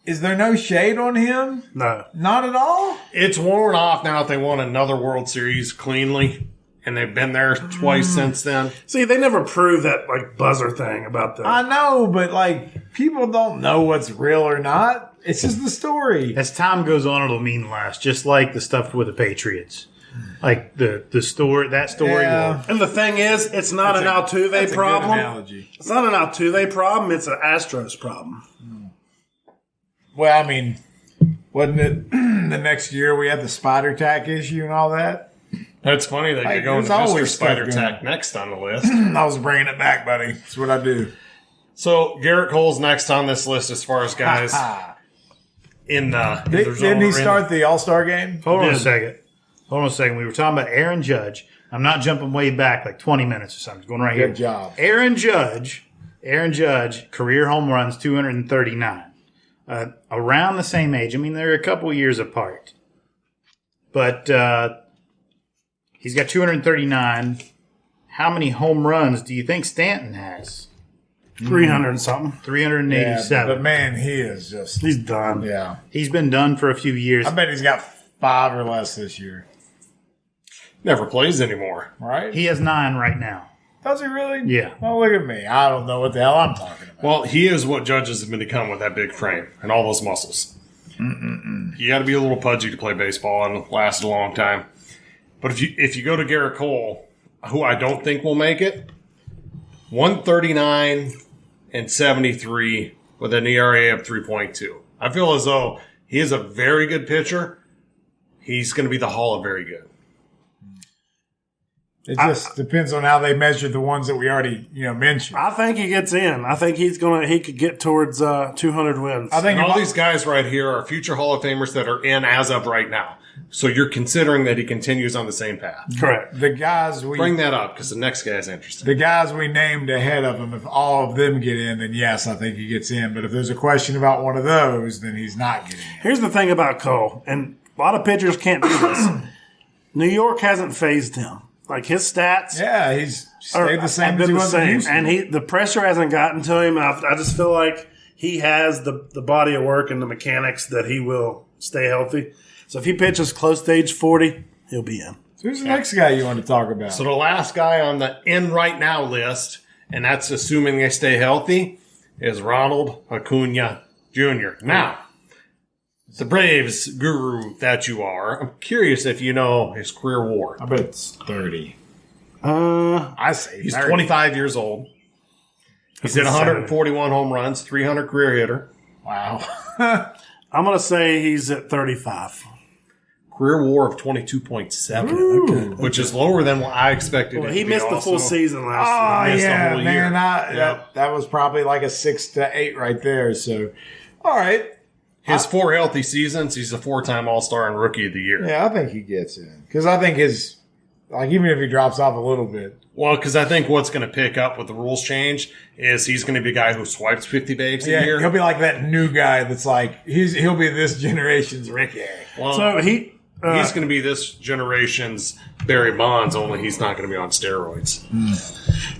Speaker 1: is there no shade on him?
Speaker 2: No.
Speaker 1: Not at all?
Speaker 4: It's worn off now that they won another World Series cleanly, and they've been there twice since then.
Speaker 2: See, they never proved that like buzzer thing about
Speaker 1: I
Speaker 2: the.
Speaker 1: know, but like people don't know what's real or not. It's just the story.
Speaker 3: As time goes on, it'll mean less. Just like the stuff with the Patriots, like the story. That story.
Speaker 1: Yeah.
Speaker 3: will-
Speaker 2: And the thing is, it's not an Altuve
Speaker 1: That's a good
Speaker 2: problem.
Speaker 1: analogy.
Speaker 2: It's not an Altuve problem. It's an Astros problem.
Speaker 1: Well, I mean, wasn't it the next year we had the spider tack issue and all that?
Speaker 4: That's funny that you're going to
Speaker 1: there's
Speaker 4: Mr.
Speaker 1: always
Speaker 4: Spider
Speaker 1: stuff going
Speaker 4: Tack next on the list.
Speaker 1: I was bringing it back, buddy. That's what I do.
Speaker 4: So Garrett Cole's next on this list as far as guys in the
Speaker 1: Didn't he start the All-Star game?
Speaker 3: Hold on a second. We were talking about Aaron Judge. I'm not jumping way back like 20 minutes or something. Going right here.
Speaker 1: Good job.
Speaker 3: Aaron Judge, career home runs, 239. Around the same age. I mean, they're a couple years apart. But he's got 239. How many home runs do you think Stanton has?
Speaker 2: 300 and something.
Speaker 3: 387.
Speaker 1: But man, he is just.
Speaker 2: He's done.
Speaker 1: Yeah.
Speaker 3: He's been done for a few years.
Speaker 1: I bet he's got 5 or less this year.
Speaker 4: Never plays anymore.
Speaker 1: Right?
Speaker 3: He has 9 right now.
Speaker 1: Does he really?
Speaker 3: Yeah.
Speaker 1: Well, look at me. I don't know what the hell I'm talking about.
Speaker 4: Well, he is what Judges have become with that big frame and all those muscles. You got to be a little pudgy to play baseball and last a long time. But if you go to Garrett Cole, who I don't think will make it, 139 and 73 with an ERA of 3.2. I feel as though he is a very good pitcher. He's going to be the Hall of Very Good.
Speaker 1: It just depends on how they measure the ones that we already mentioned.
Speaker 2: I think he gets in. I think he could get towards 200 wins.
Speaker 1: I think
Speaker 4: And all these guys right here are future Hall of Famers that are in as of right now. So you're considering that he continues on the same path.
Speaker 2: Correct.
Speaker 1: the guys
Speaker 4: Bring that up because the next guy is interesting.
Speaker 1: the guys we named ahead of him, if all of them get in, then yes, I think he gets in. But if there's a question about one of those, then he's not getting in.
Speaker 2: Here's the thing about Cole, and a lot of pitchers can't do this. New York hasn't phased him. Like his stats,
Speaker 1: Yeah, he's stayed the same as he was in Houston.
Speaker 2: and the pressure hasn't gotten to him. I just feel like he has the body of work and the mechanics that he will stay healthy. So if he pitches close to age 40, he'll be in.
Speaker 1: Who's the next guy you want to talk about?
Speaker 4: So the last guy on the in right now list, and that's assuming they stay healthy, is Ronald Acuna Jr. Now, the Braves guru that you are, I'm curious if you know his career WAR.
Speaker 1: I bet it's 30.
Speaker 2: I
Speaker 1: say
Speaker 4: He's
Speaker 1: 30.
Speaker 4: 25 years old. He's hit 141 home runs, 300 career hitter.
Speaker 1: Wow.
Speaker 2: I'm going to say he's at 35.
Speaker 4: Career WAR of 22.7, which is lower than what I expected.
Speaker 2: Well,
Speaker 4: it
Speaker 2: he
Speaker 4: to be
Speaker 2: missed the
Speaker 4: also.
Speaker 2: full season
Speaker 1: Oh,
Speaker 2: last year.
Speaker 4: missed the
Speaker 1: yeah,
Speaker 4: whole
Speaker 1: man.
Speaker 4: year.
Speaker 1: That was probably like a 6 to 8 right there. So, all right.
Speaker 4: His 4 healthy seasons, he's a 4-time All-Star and Rookie of the Year.
Speaker 1: Yeah, I think he gets in. Because I think even if he drops off a little bit.
Speaker 4: Well, because I think what's going to pick up with the rules change is he's going to be a guy who swipes 50 bags a
Speaker 1: Yeah,
Speaker 4: year.
Speaker 1: he'll be like that new guy that's like, he'll be this generation's Ricky.
Speaker 4: Well,
Speaker 2: So
Speaker 4: he's going to be this generation's Barry Bonds, only he's not going to be on steroids.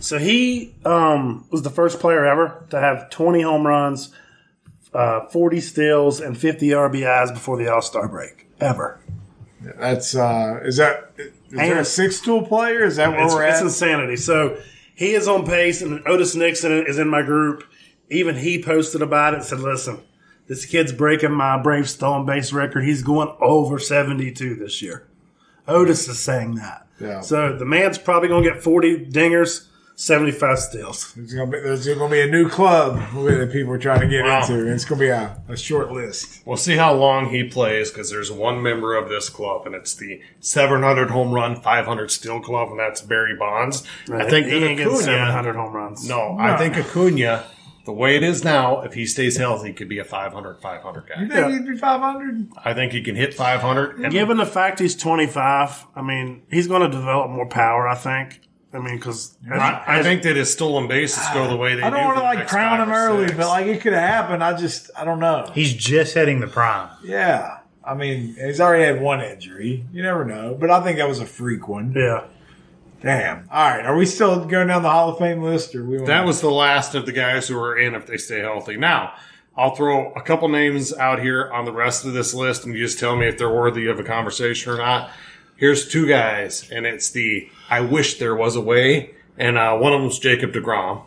Speaker 2: So he was the first player ever to have 20 home runs, 40 steals, and 50 RBIs before the All-Star break. Ever.
Speaker 1: That's, is there a 6-tool player? Is that where we're
Speaker 2: It's
Speaker 1: at?
Speaker 2: insanity. So he is on pace, and Otis Nixon is in my group. Even he posted about it and said, listen, this kid's breaking my Braves stolen base record. He's going over 72 this year. Otis is saying that.
Speaker 1: Yeah.
Speaker 2: So the man's probably going to get 40 dingers, 75 steals.
Speaker 1: There's going to be a new club that people are trying to get
Speaker 4: Wow.
Speaker 1: into. And it's going to be a short list.
Speaker 4: We'll see how long he plays because there's one member of this club, and it's the 700 home run, 500 steal club, and that's Barry Bonds. I think
Speaker 2: he
Speaker 4: that
Speaker 2: ain't getting
Speaker 4: Acuna,
Speaker 2: 700 home runs.
Speaker 4: No, I think Acuna, the way it is now, if he stays healthy, could be a 500 guy.
Speaker 1: You think he'd be 500?
Speaker 4: I think he can hit 500. And
Speaker 2: Given the fact he's 25, I mean, he's going to develop more power, I think. I mean, because
Speaker 4: I think that his stolen bases go the way they do.
Speaker 1: I don't want
Speaker 4: for
Speaker 1: to
Speaker 4: the next
Speaker 1: crown
Speaker 4: 5
Speaker 1: him
Speaker 4: or
Speaker 1: early,
Speaker 4: 6.
Speaker 1: but like it could have happened. I don't know.
Speaker 3: He's just hitting the prime.
Speaker 1: Yeah. I mean, he's already had one injury. You never know. But I think that was a freak one.
Speaker 2: yeah.
Speaker 1: Damn. All right. Are we still going down the Hall of Fame list? Or
Speaker 4: That was the last of the guys who are in if they stay healthy. Now, I'll throw a couple names out here on the rest of this list, and you just tell me if they're worthy of a conversation or not. Here's 2 guys, and it's the I wish there was a way, and one of them was Jacob deGrom.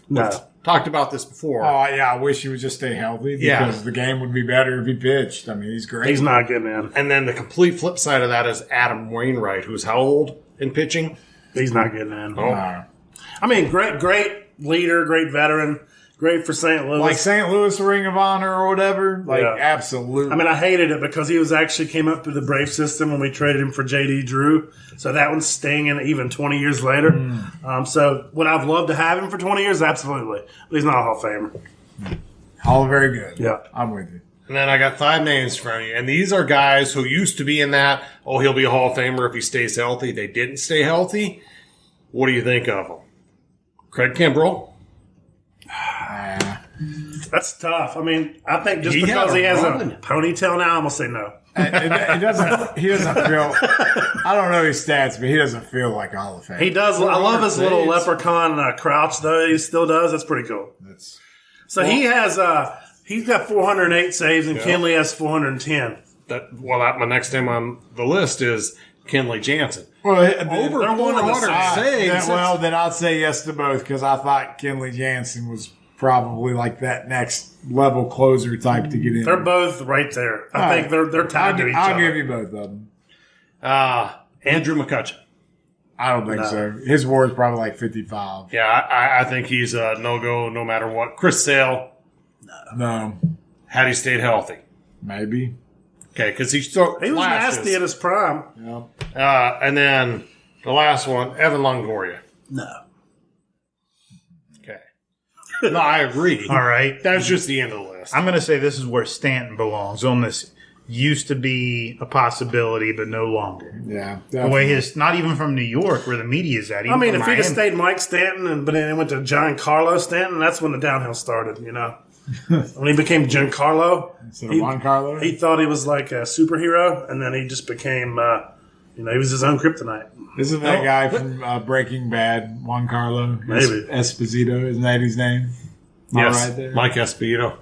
Speaker 2: No.
Speaker 4: Talked about this before.
Speaker 1: Oh, yeah. I wish he would just stay healthy because the game would be better if he pitched. I mean, he's great.
Speaker 2: He's not getting in.
Speaker 4: And then the complete flip side of that is Adam Wainwright, who's how old in pitching?
Speaker 2: He's not getting in.
Speaker 4: Oh.
Speaker 2: I mean, great leader, great veteran. Great for St. Louis.
Speaker 1: Like St. Louis Ring of Honor or whatever. Like,
Speaker 2: Yeah.
Speaker 1: absolutely.
Speaker 2: I mean, I hated it because he came up through the Brave system when we traded him for J.D. Drew. So that one's stinging even 20 years later. So would I've loved to have him for 20 years? Absolutely. But he's not a Hall of Famer.
Speaker 1: all very good.
Speaker 2: Yeah.
Speaker 1: I'm with you.
Speaker 4: And then I got 5 names from you. And these are guys who used to be in that, he'll be a Hall of Famer if he stays healthy. They didn't stay healthy. What do you think of them? Craig Kimbrell?
Speaker 2: That's tough. I mean, I think just
Speaker 4: He had
Speaker 2: because
Speaker 4: a
Speaker 2: he has
Speaker 4: run.
Speaker 2: a ponytail now, I'm going to say no.
Speaker 1: He doesn't feel, I don't know his stats, but he doesn't feel like a Hall of Fame.
Speaker 2: He does. I love his little
Speaker 4: saves.
Speaker 2: leprechaun crouch, though. He still does. That's pretty cool. He has, he's got 408 saves, and Kenley has 410.
Speaker 4: My next name on the list is Kenley Jansen.
Speaker 1: Well,
Speaker 4: Over
Speaker 2: they're one of the
Speaker 4: 400 saves.
Speaker 1: then I'd say yes to both because I thought Kenley Jansen was probably like that next level closer type to get in.
Speaker 2: They're both right there. I think they're tied to each other.
Speaker 1: I'll give you both of them.
Speaker 4: Andrew McCutcheon.
Speaker 1: I don't think so. His WAR is probably like 55.
Speaker 4: Yeah, I think he's a no-go no matter what. Chris Sale,
Speaker 1: No,
Speaker 4: had he stayed healthy.
Speaker 1: maybe.
Speaker 4: Okay, because he
Speaker 2: He was nasty at his prime.
Speaker 1: Yeah.
Speaker 4: and then the last one, Evan Longoria.
Speaker 2: No.
Speaker 4: Okay. No, I agree.
Speaker 3: All right.
Speaker 4: That's just the end of the list.
Speaker 3: I'm going to say this is where Stanton belongs on this. Used to be a possibility, but no longer.
Speaker 1: Yeah.
Speaker 3: The way not even from New York, where the media is at.
Speaker 2: I mean,
Speaker 3: even
Speaker 2: if
Speaker 3: from
Speaker 2: he'd have
Speaker 3: Miami.
Speaker 2: stayed Mike Stanton, but then he went to Giancarlo Stanton, that's when the downhill started, you know. When he became Giancarlo,
Speaker 1: Instead of Juan Carlos?
Speaker 2: he thought he was like a superhero, and then he just became, he was his own kryptonite.
Speaker 1: Isn't that guy from Breaking Bad, Juan Carlo?
Speaker 2: Maybe.
Speaker 1: Esposito, isn't that his name? Am I
Speaker 4: Yes,
Speaker 1: right there?
Speaker 4: Mike Esposito.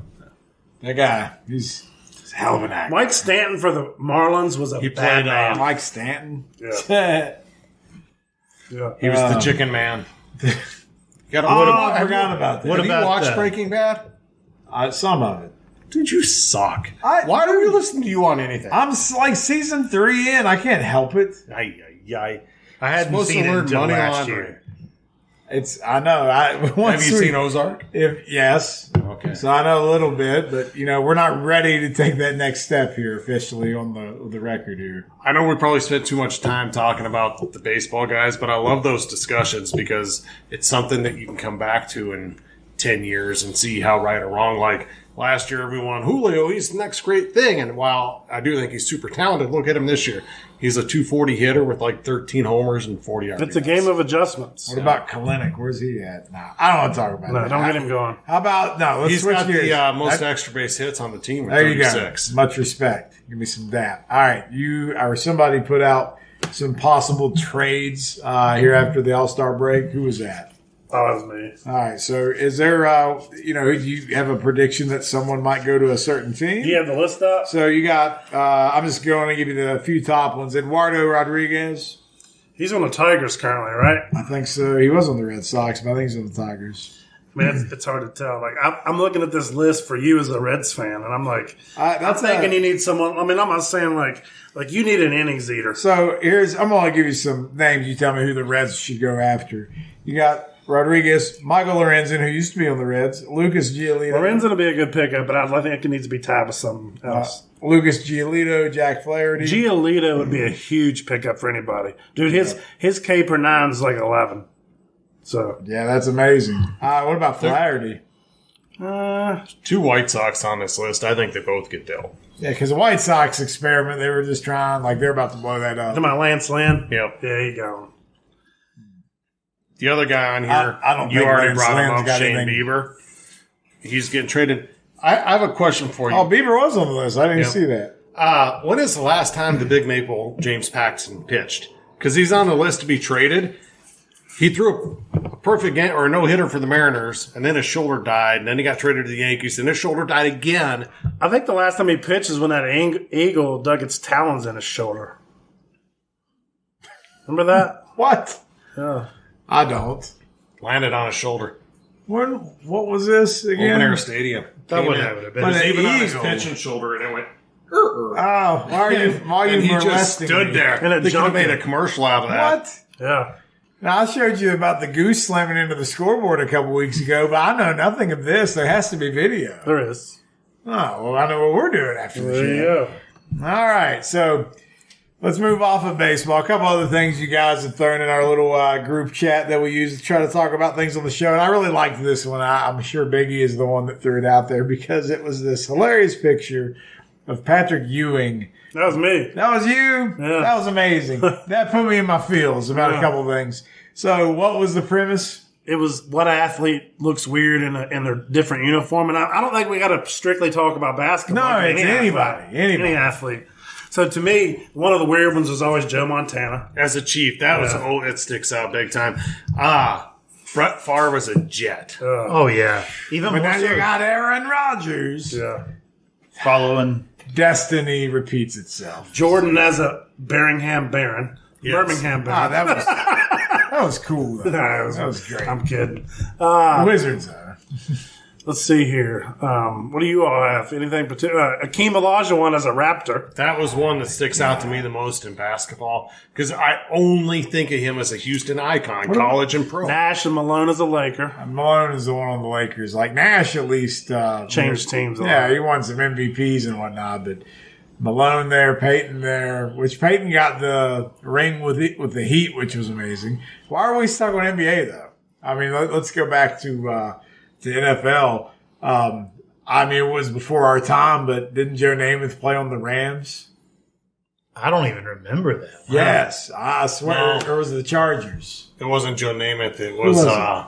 Speaker 1: That guy, he's a hell of an actor.
Speaker 2: Mike Stanton for the Marlins was a
Speaker 4: He
Speaker 2: bad
Speaker 4: played,
Speaker 2: man.
Speaker 1: Mike Stanton?
Speaker 2: Yeah.
Speaker 4: He was the chicken man.
Speaker 1: I forgot about that.
Speaker 3: What
Speaker 4: Have
Speaker 3: about
Speaker 4: you watched
Speaker 3: that?
Speaker 4: Breaking Bad?
Speaker 1: Some of it.
Speaker 4: Dude, you suck.
Speaker 1: I-
Speaker 4: Why do we listen to you on anything?
Speaker 1: I'm like season 3 in. I can't help it.
Speaker 3: I hadn't
Speaker 4: Supposed to
Speaker 3: seen it
Speaker 4: learn
Speaker 3: until
Speaker 4: money
Speaker 3: last
Speaker 4: laundering.
Speaker 3: year.
Speaker 1: I know.
Speaker 4: Have you seen Ozark?
Speaker 1: Yes.
Speaker 4: Okay.
Speaker 1: So I know a little bit, but we're not ready to take that next step here officially on the record here.
Speaker 4: I know we probably spent too much time talking about the baseball guys, but I love those discussions because it's something that you can come back to in 10 years and see how right or wrong. Like last year, everyone, Julio, he's the next great thing. And while I do think he's super talented, look at him this year. He's a 240 hitter with like 13 homers and 40 RBIs.
Speaker 2: It's a game of adjustments.
Speaker 1: What about Kalinick? Where's he at? Nah, I don't want to talk about
Speaker 2: No,
Speaker 1: that.
Speaker 2: don't get him going.
Speaker 1: How about let's
Speaker 4: He's
Speaker 1: switch
Speaker 4: got
Speaker 1: gears.
Speaker 4: the most extra base hits on the team with
Speaker 1: There you
Speaker 4: 36.
Speaker 1: go. Much respect. Give me some dap. All right, you or somebody put out some possible trades here after the All-Star break. Who was that?
Speaker 2: Oh, that was me.
Speaker 1: All right. So, is there you have a prediction that someone might go to a certain team?
Speaker 2: Do you have the list up?
Speaker 1: So you got. I'm just going to give you the few top ones. Eduardo Rodriguez.
Speaker 2: He's on the Tigers currently, right?
Speaker 1: I think so. He was on the Red Sox, but I think he's on the Tigers.
Speaker 2: Man, it's hard to tell. Like I'm looking at this list for you as a Reds fan, and I'm like, I'm
Speaker 1: That's
Speaker 2: thinking you need someone. I mean, I'm not saying like you need an innings eater.
Speaker 1: So I'm going to give you some names. You tell me who the Reds should go after. You got Rodriguez, Michael Lorenzen, who used to be on the Reds, Lucas Giolito.
Speaker 2: Lorenzen will be a good pickup, but I think it needs to be tied with something else.
Speaker 1: Lucas Giolito, Jack Flaherty.
Speaker 2: Giolito would be a huge pickup for anybody, dude. His K per 9 is like 11. So
Speaker 1: Yeah, that's amazing. What about Flaherty?
Speaker 4: 2 White Sox on this list. I think they both get dealt.
Speaker 1: Yeah, because the White Sox experiment, they were just trying, they're about to blow that up.
Speaker 2: to my Lance Lynn.
Speaker 4: Yep.
Speaker 2: There you go.
Speaker 4: The other guy on here,
Speaker 1: I don't
Speaker 4: you
Speaker 1: think
Speaker 4: already
Speaker 1: Lance
Speaker 4: brought him
Speaker 1: Lynn's
Speaker 4: up,
Speaker 1: got
Speaker 4: Shane
Speaker 1: anything.
Speaker 4: Bieber. He's getting traded. I have a question for you.
Speaker 1: Oh, Bieber was on the list. I didn't
Speaker 4: Yep.
Speaker 1: see that.
Speaker 4: When is the last time the Big Maple James Paxton pitched? Because he's on the list to be traded. He threw a perfect game or a no-hitter for the Mariners, and then his shoulder died, and then he got traded to the Yankees, and his shoulder died again.
Speaker 2: I think the last time he pitched is when that eagle dug its talons in his shoulder. Remember that?
Speaker 1: What?
Speaker 2: Yeah.
Speaker 1: I don't.
Speaker 4: Landed on his shoulder.
Speaker 1: What was this again?
Speaker 4: Open Air Stadium.
Speaker 3: That
Speaker 4: Came
Speaker 3: would
Speaker 4: in.
Speaker 3: have been.
Speaker 1: But
Speaker 4: It was
Speaker 1: an
Speaker 4: even on his
Speaker 1: eagle.
Speaker 4: pitching shoulder, and it went.
Speaker 1: Oh, why are you
Speaker 4: And he just
Speaker 1: molesting
Speaker 4: stood
Speaker 1: me?
Speaker 4: there.
Speaker 2: And a
Speaker 4: They could have
Speaker 2: junkie.
Speaker 4: made a commercial out of that.
Speaker 1: What?
Speaker 2: Yeah.
Speaker 1: Now, I showed you about the goose slamming into the scoreboard a couple weeks ago, but I know nothing of this. There has to be video.
Speaker 2: There is.
Speaker 1: Oh, well, I know what we're doing after the
Speaker 2: There you
Speaker 1: show.
Speaker 2: go.
Speaker 1: All right, so let's move off of baseball. A couple other things you guys have thrown in our little group chat that we use to try to talk about things on the show. And I really liked this one. I'm sure Biggie is the one that threw it out there because it was this hilarious picture of Patrick Ewing.
Speaker 2: That was me.
Speaker 1: That was you?
Speaker 2: Yeah.
Speaker 1: That was amazing. That put me in my feels about a couple of things. So what was the premise?
Speaker 2: It was what athlete looks weird in their different uniform. And I don't think we got to strictly talk about basketball.
Speaker 1: No, it's anybody.
Speaker 2: Any athlete. So to me, one of the weird ones was always Joe Montana.
Speaker 4: As a Chief, that was it sticks out big time. Brett Favre was a Jet.
Speaker 3: Oh, yeah. Even
Speaker 1: But
Speaker 3: more
Speaker 1: now you
Speaker 3: so
Speaker 1: got Aaron Rodgers.
Speaker 2: Yeah.
Speaker 3: following.
Speaker 1: Destiny repeats itself.
Speaker 2: Jordan as a Birmingham Baron.
Speaker 4: Yes.
Speaker 2: Birmingham Baron.
Speaker 1: That was cool, though.
Speaker 2: That
Speaker 1: That was great.
Speaker 2: I'm kidding.
Speaker 1: Wizards, though.
Speaker 2: Let's see here. What do you all have? Anything particular? Akeem Olajuwon as a Raptor.
Speaker 4: That was one that sticks out to me the most in basketball because I only think of him as a Houston icon, college and pro.
Speaker 2: Nash and Malone as a Laker.
Speaker 1: Malone is the one on the Lakers. Like Nash, at least
Speaker 2: Changed teams a
Speaker 1: Yeah,
Speaker 2: lot.
Speaker 1: he won some MVPs and whatnot, but Malone there, Peyton there, which Peyton got the ring with the Heat, which was amazing. Why are we stuck on NBA though? I mean, let's go back to NFL. I mean, it was before our time, but didn't Joe Namath play on the Rams?
Speaker 3: I don't even remember that.
Speaker 1: Yes, I swear.
Speaker 4: No.
Speaker 1: Or was it the Chargers?
Speaker 4: It wasn't Joe Namath. It was,
Speaker 1: was it?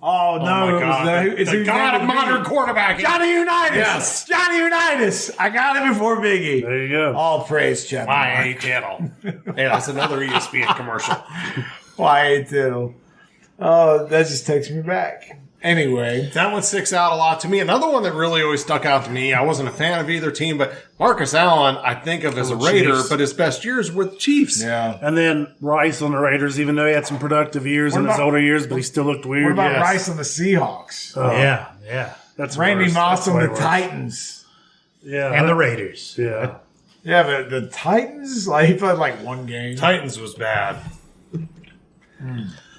Speaker 1: Oh, no,
Speaker 4: my
Speaker 1: it
Speaker 4: God.
Speaker 1: was it's
Speaker 4: the
Speaker 1: who
Speaker 4: god of
Speaker 1: named
Speaker 4: modern
Speaker 1: me.
Speaker 4: quarterback.
Speaker 1: Johnny Unitas.
Speaker 4: Yes.
Speaker 1: Johnny Unitas. I got it before Biggie.
Speaker 2: There you go.
Speaker 1: All praise, Chuck.
Speaker 4: My channel. Hey, that's another ESPN commercial.
Speaker 1: Why Tittle. Oh, that just takes me back. Anyway.
Speaker 4: That one sticks out a lot to me. Another one that really always stuck out to me, I wasn't a fan of either team, but Marcus Allen, I think of as a Raider,
Speaker 2: Chiefs.
Speaker 4: but his best years were the Chiefs.
Speaker 1: Yeah.
Speaker 2: And then Rice on the Raiders, even though he had some productive years in his
Speaker 1: about-
Speaker 2: older years, but he still looked weird.
Speaker 1: What about
Speaker 2: Yes.
Speaker 1: Rice on the Seahawks?
Speaker 3: Yeah.
Speaker 2: That's
Speaker 1: Randy
Speaker 2: worse.
Speaker 1: Moss
Speaker 2: That's
Speaker 1: on
Speaker 2: way
Speaker 1: the
Speaker 2: worse.
Speaker 1: Titans.
Speaker 2: Yeah.
Speaker 3: And the Raiders.
Speaker 2: Yeah.
Speaker 1: Yeah, but the Titans, like he played like one game.
Speaker 4: Titans was bad.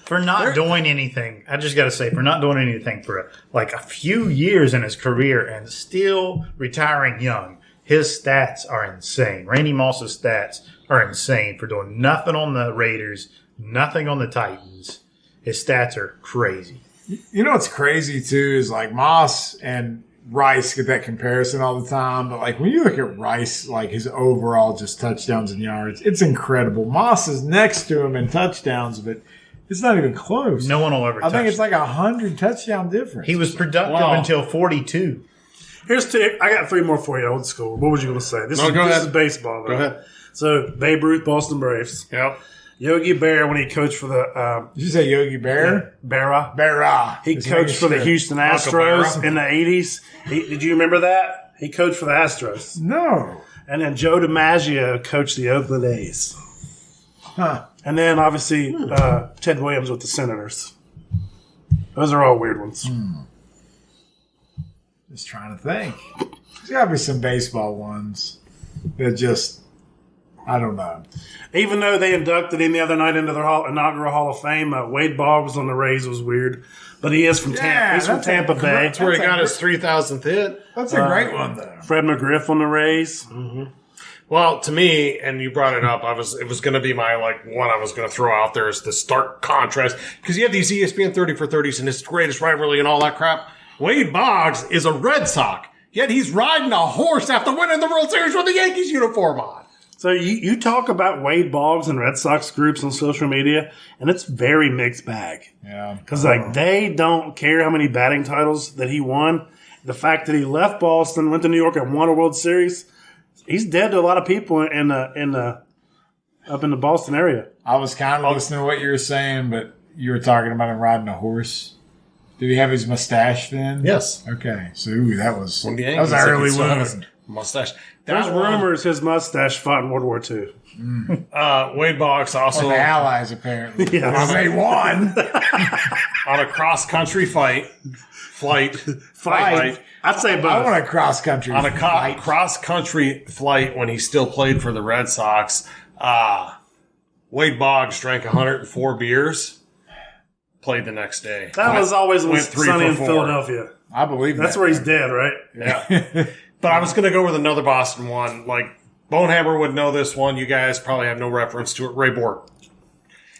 Speaker 3: For not doing anything, I just got to say, for not doing anything for like a few years in his career and still retiring young, his stats are insane. Randy Moss's stats are insane for doing nothing on the Raiders, nothing on the Titans. His stats are crazy.
Speaker 1: You know what's crazy too is like Moss and Rice get that comparison all the time, but like when you look at Rice, like his overall just touchdowns and yards, it's incredible. Moss is next to him in touchdowns, but it's not even close.
Speaker 3: No one will ever
Speaker 1: I
Speaker 3: touch
Speaker 1: think it's
Speaker 3: him.
Speaker 1: like 100 touchdown difference.
Speaker 3: He was productive
Speaker 4: Wow.
Speaker 3: until 42.
Speaker 2: Here's two. I got three more for you, old school. What was you going to say? This
Speaker 4: No, go
Speaker 2: this
Speaker 4: ahead.
Speaker 2: is baseball. Though.
Speaker 4: Go ahead.
Speaker 2: So, Babe Ruth, Boston Braves.
Speaker 4: Yep.
Speaker 2: Yogi Berra, when he coached for the
Speaker 1: Did you say Yogi Bear?
Speaker 2: Berra.
Speaker 1: Berra.
Speaker 2: He coached for the Houston Astros
Speaker 4: Berra.
Speaker 2: in the 80s. Did you remember that? He coached for the Astros.
Speaker 1: No.
Speaker 2: And then Joe DiMaggio coached the Oakland A's.
Speaker 1: Huh.
Speaker 2: And then, obviously, Ted Williams with the Senators. Those are all weird ones.
Speaker 1: Just trying to think. There's got to be some baseball ones that just, I don't know.
Speaker 2: Even though they inducted him the other night into their inaugural Hall of Fame, Wade Boggs on the Rays was weird. But he is from Tampa.
Speaker 1: Yeah,
Speaker 2: He's from
Speaker 1: that's
Speaker 2: Tampa
Speaker 1: a
Speaker 2: Bay.
Speaker 1: great-
Speaker 4: That's where he
Speaker 1: That's a
Speaker 4: got his 3,000th hit.
Speaker 1: That's a great one, though.
Speaker 2: Fred McGriff on the Rays.
Speaker 4: Well, to me, and you brought it up, it was going to be my one I was going to throw out there is the stark contrast because you have these ESPN 30 for 30s and his greatest rivalry and all that crap. Wade Boggs is a Red Sox, yet he's riding a horse after winning the World Series with the Yankees uniform on.
Speaker 2: So you talk about Wade Boggs and Red Sox groups on social media, and it's very mixed bag.
Speaker 1: Yeah.
Speaker 2: Because they don't care how many batting titles that he won. The fact that he left Boston, went to New York, and won a World Series, he's dead to a lot of people up in the Boston area.
Speaker 1: I was kind of listening to what you were saying, but you were talking about him riding a horse. Did he have his mustache then?
Speaker 4: Yes.
Speaker 1: Okay. So that was
Speaker 4: When the
Speaker 1: that was
Speaker 4: Yankees
Speaker 1: an early
Speaker 4: hit the
Speaker 1: one.
Speaker 4: mustache.
Speaker 2: There's
Speaker 4: That one,
Speaker 2: rumors his mustache fought in World War II.
Speaker 4: Wade Boggs also
Speaker 1: The Allies apparently.
Speaker 2: Yes.
Speaker 1: They won.
Speaker 4: on a cross country flight.
Speaker 2: I'd say
Speaker 1: I
Speaker 2: both.
Speaker 1: want a cross country.
Speaker 4: On a cross country flight when he still played for the Red Sox, Wade Boggs drank 104 beers played the next day.
Speaker 2: That was always
Speaker 4: went 3
Speaker 2: sunny in
Speaker 4: for 4.
Speaker 2: Philadelphia.
Speaker 1: I believe
Speaker 2: That's
Speaker 1: that.
Speaker 2: where he's dead, right?
Speaker 4: Yeah. But I was going to go with another Boston one. Like, Bonehammer would know this one. You guys probably have no reference to it. Ray Bork.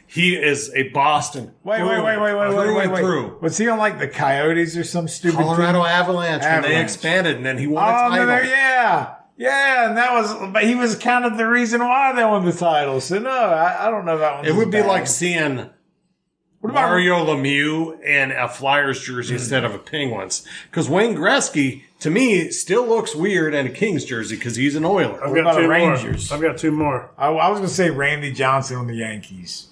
Speaker 4: He is a Boston.
Speaker 1: Wait.
Speaker 4: Through and through.
Speaker 1: Was he on like the Coyotes or some stupid
Speaker 4: Colorado
Speaker 1: team?
Speaker 4: Avalanche when they
Speaker 1: Avalanche.
Speaker 4: expanded, and then he won a
Speaker 1: Oh,
Speaker 4: title.
Speaker 1: no, yeah, and that was, but he was kind of the reason why they won the title. So no, I don't know that one.
Speaker 4: It would be like seeing
Speaker 1: what about
Speaker 4: Mario Lemieux in a Flyers jersey instead of a Penguins. Because Wayne Gretzky, to me, still looks weird in a Kings jersey because he's an Oiler.
Speaker 2: I've
Speaker 1: What
Speaker 2: got
Speaker 1: about
Speaker 2: two
Speaker 1: the
Speaker 2: more.
Speaker 1: Rangers?
Speaker 2: I've got 2 more.
Speaker 1: I was going to say Randy Johnson on the Yankees.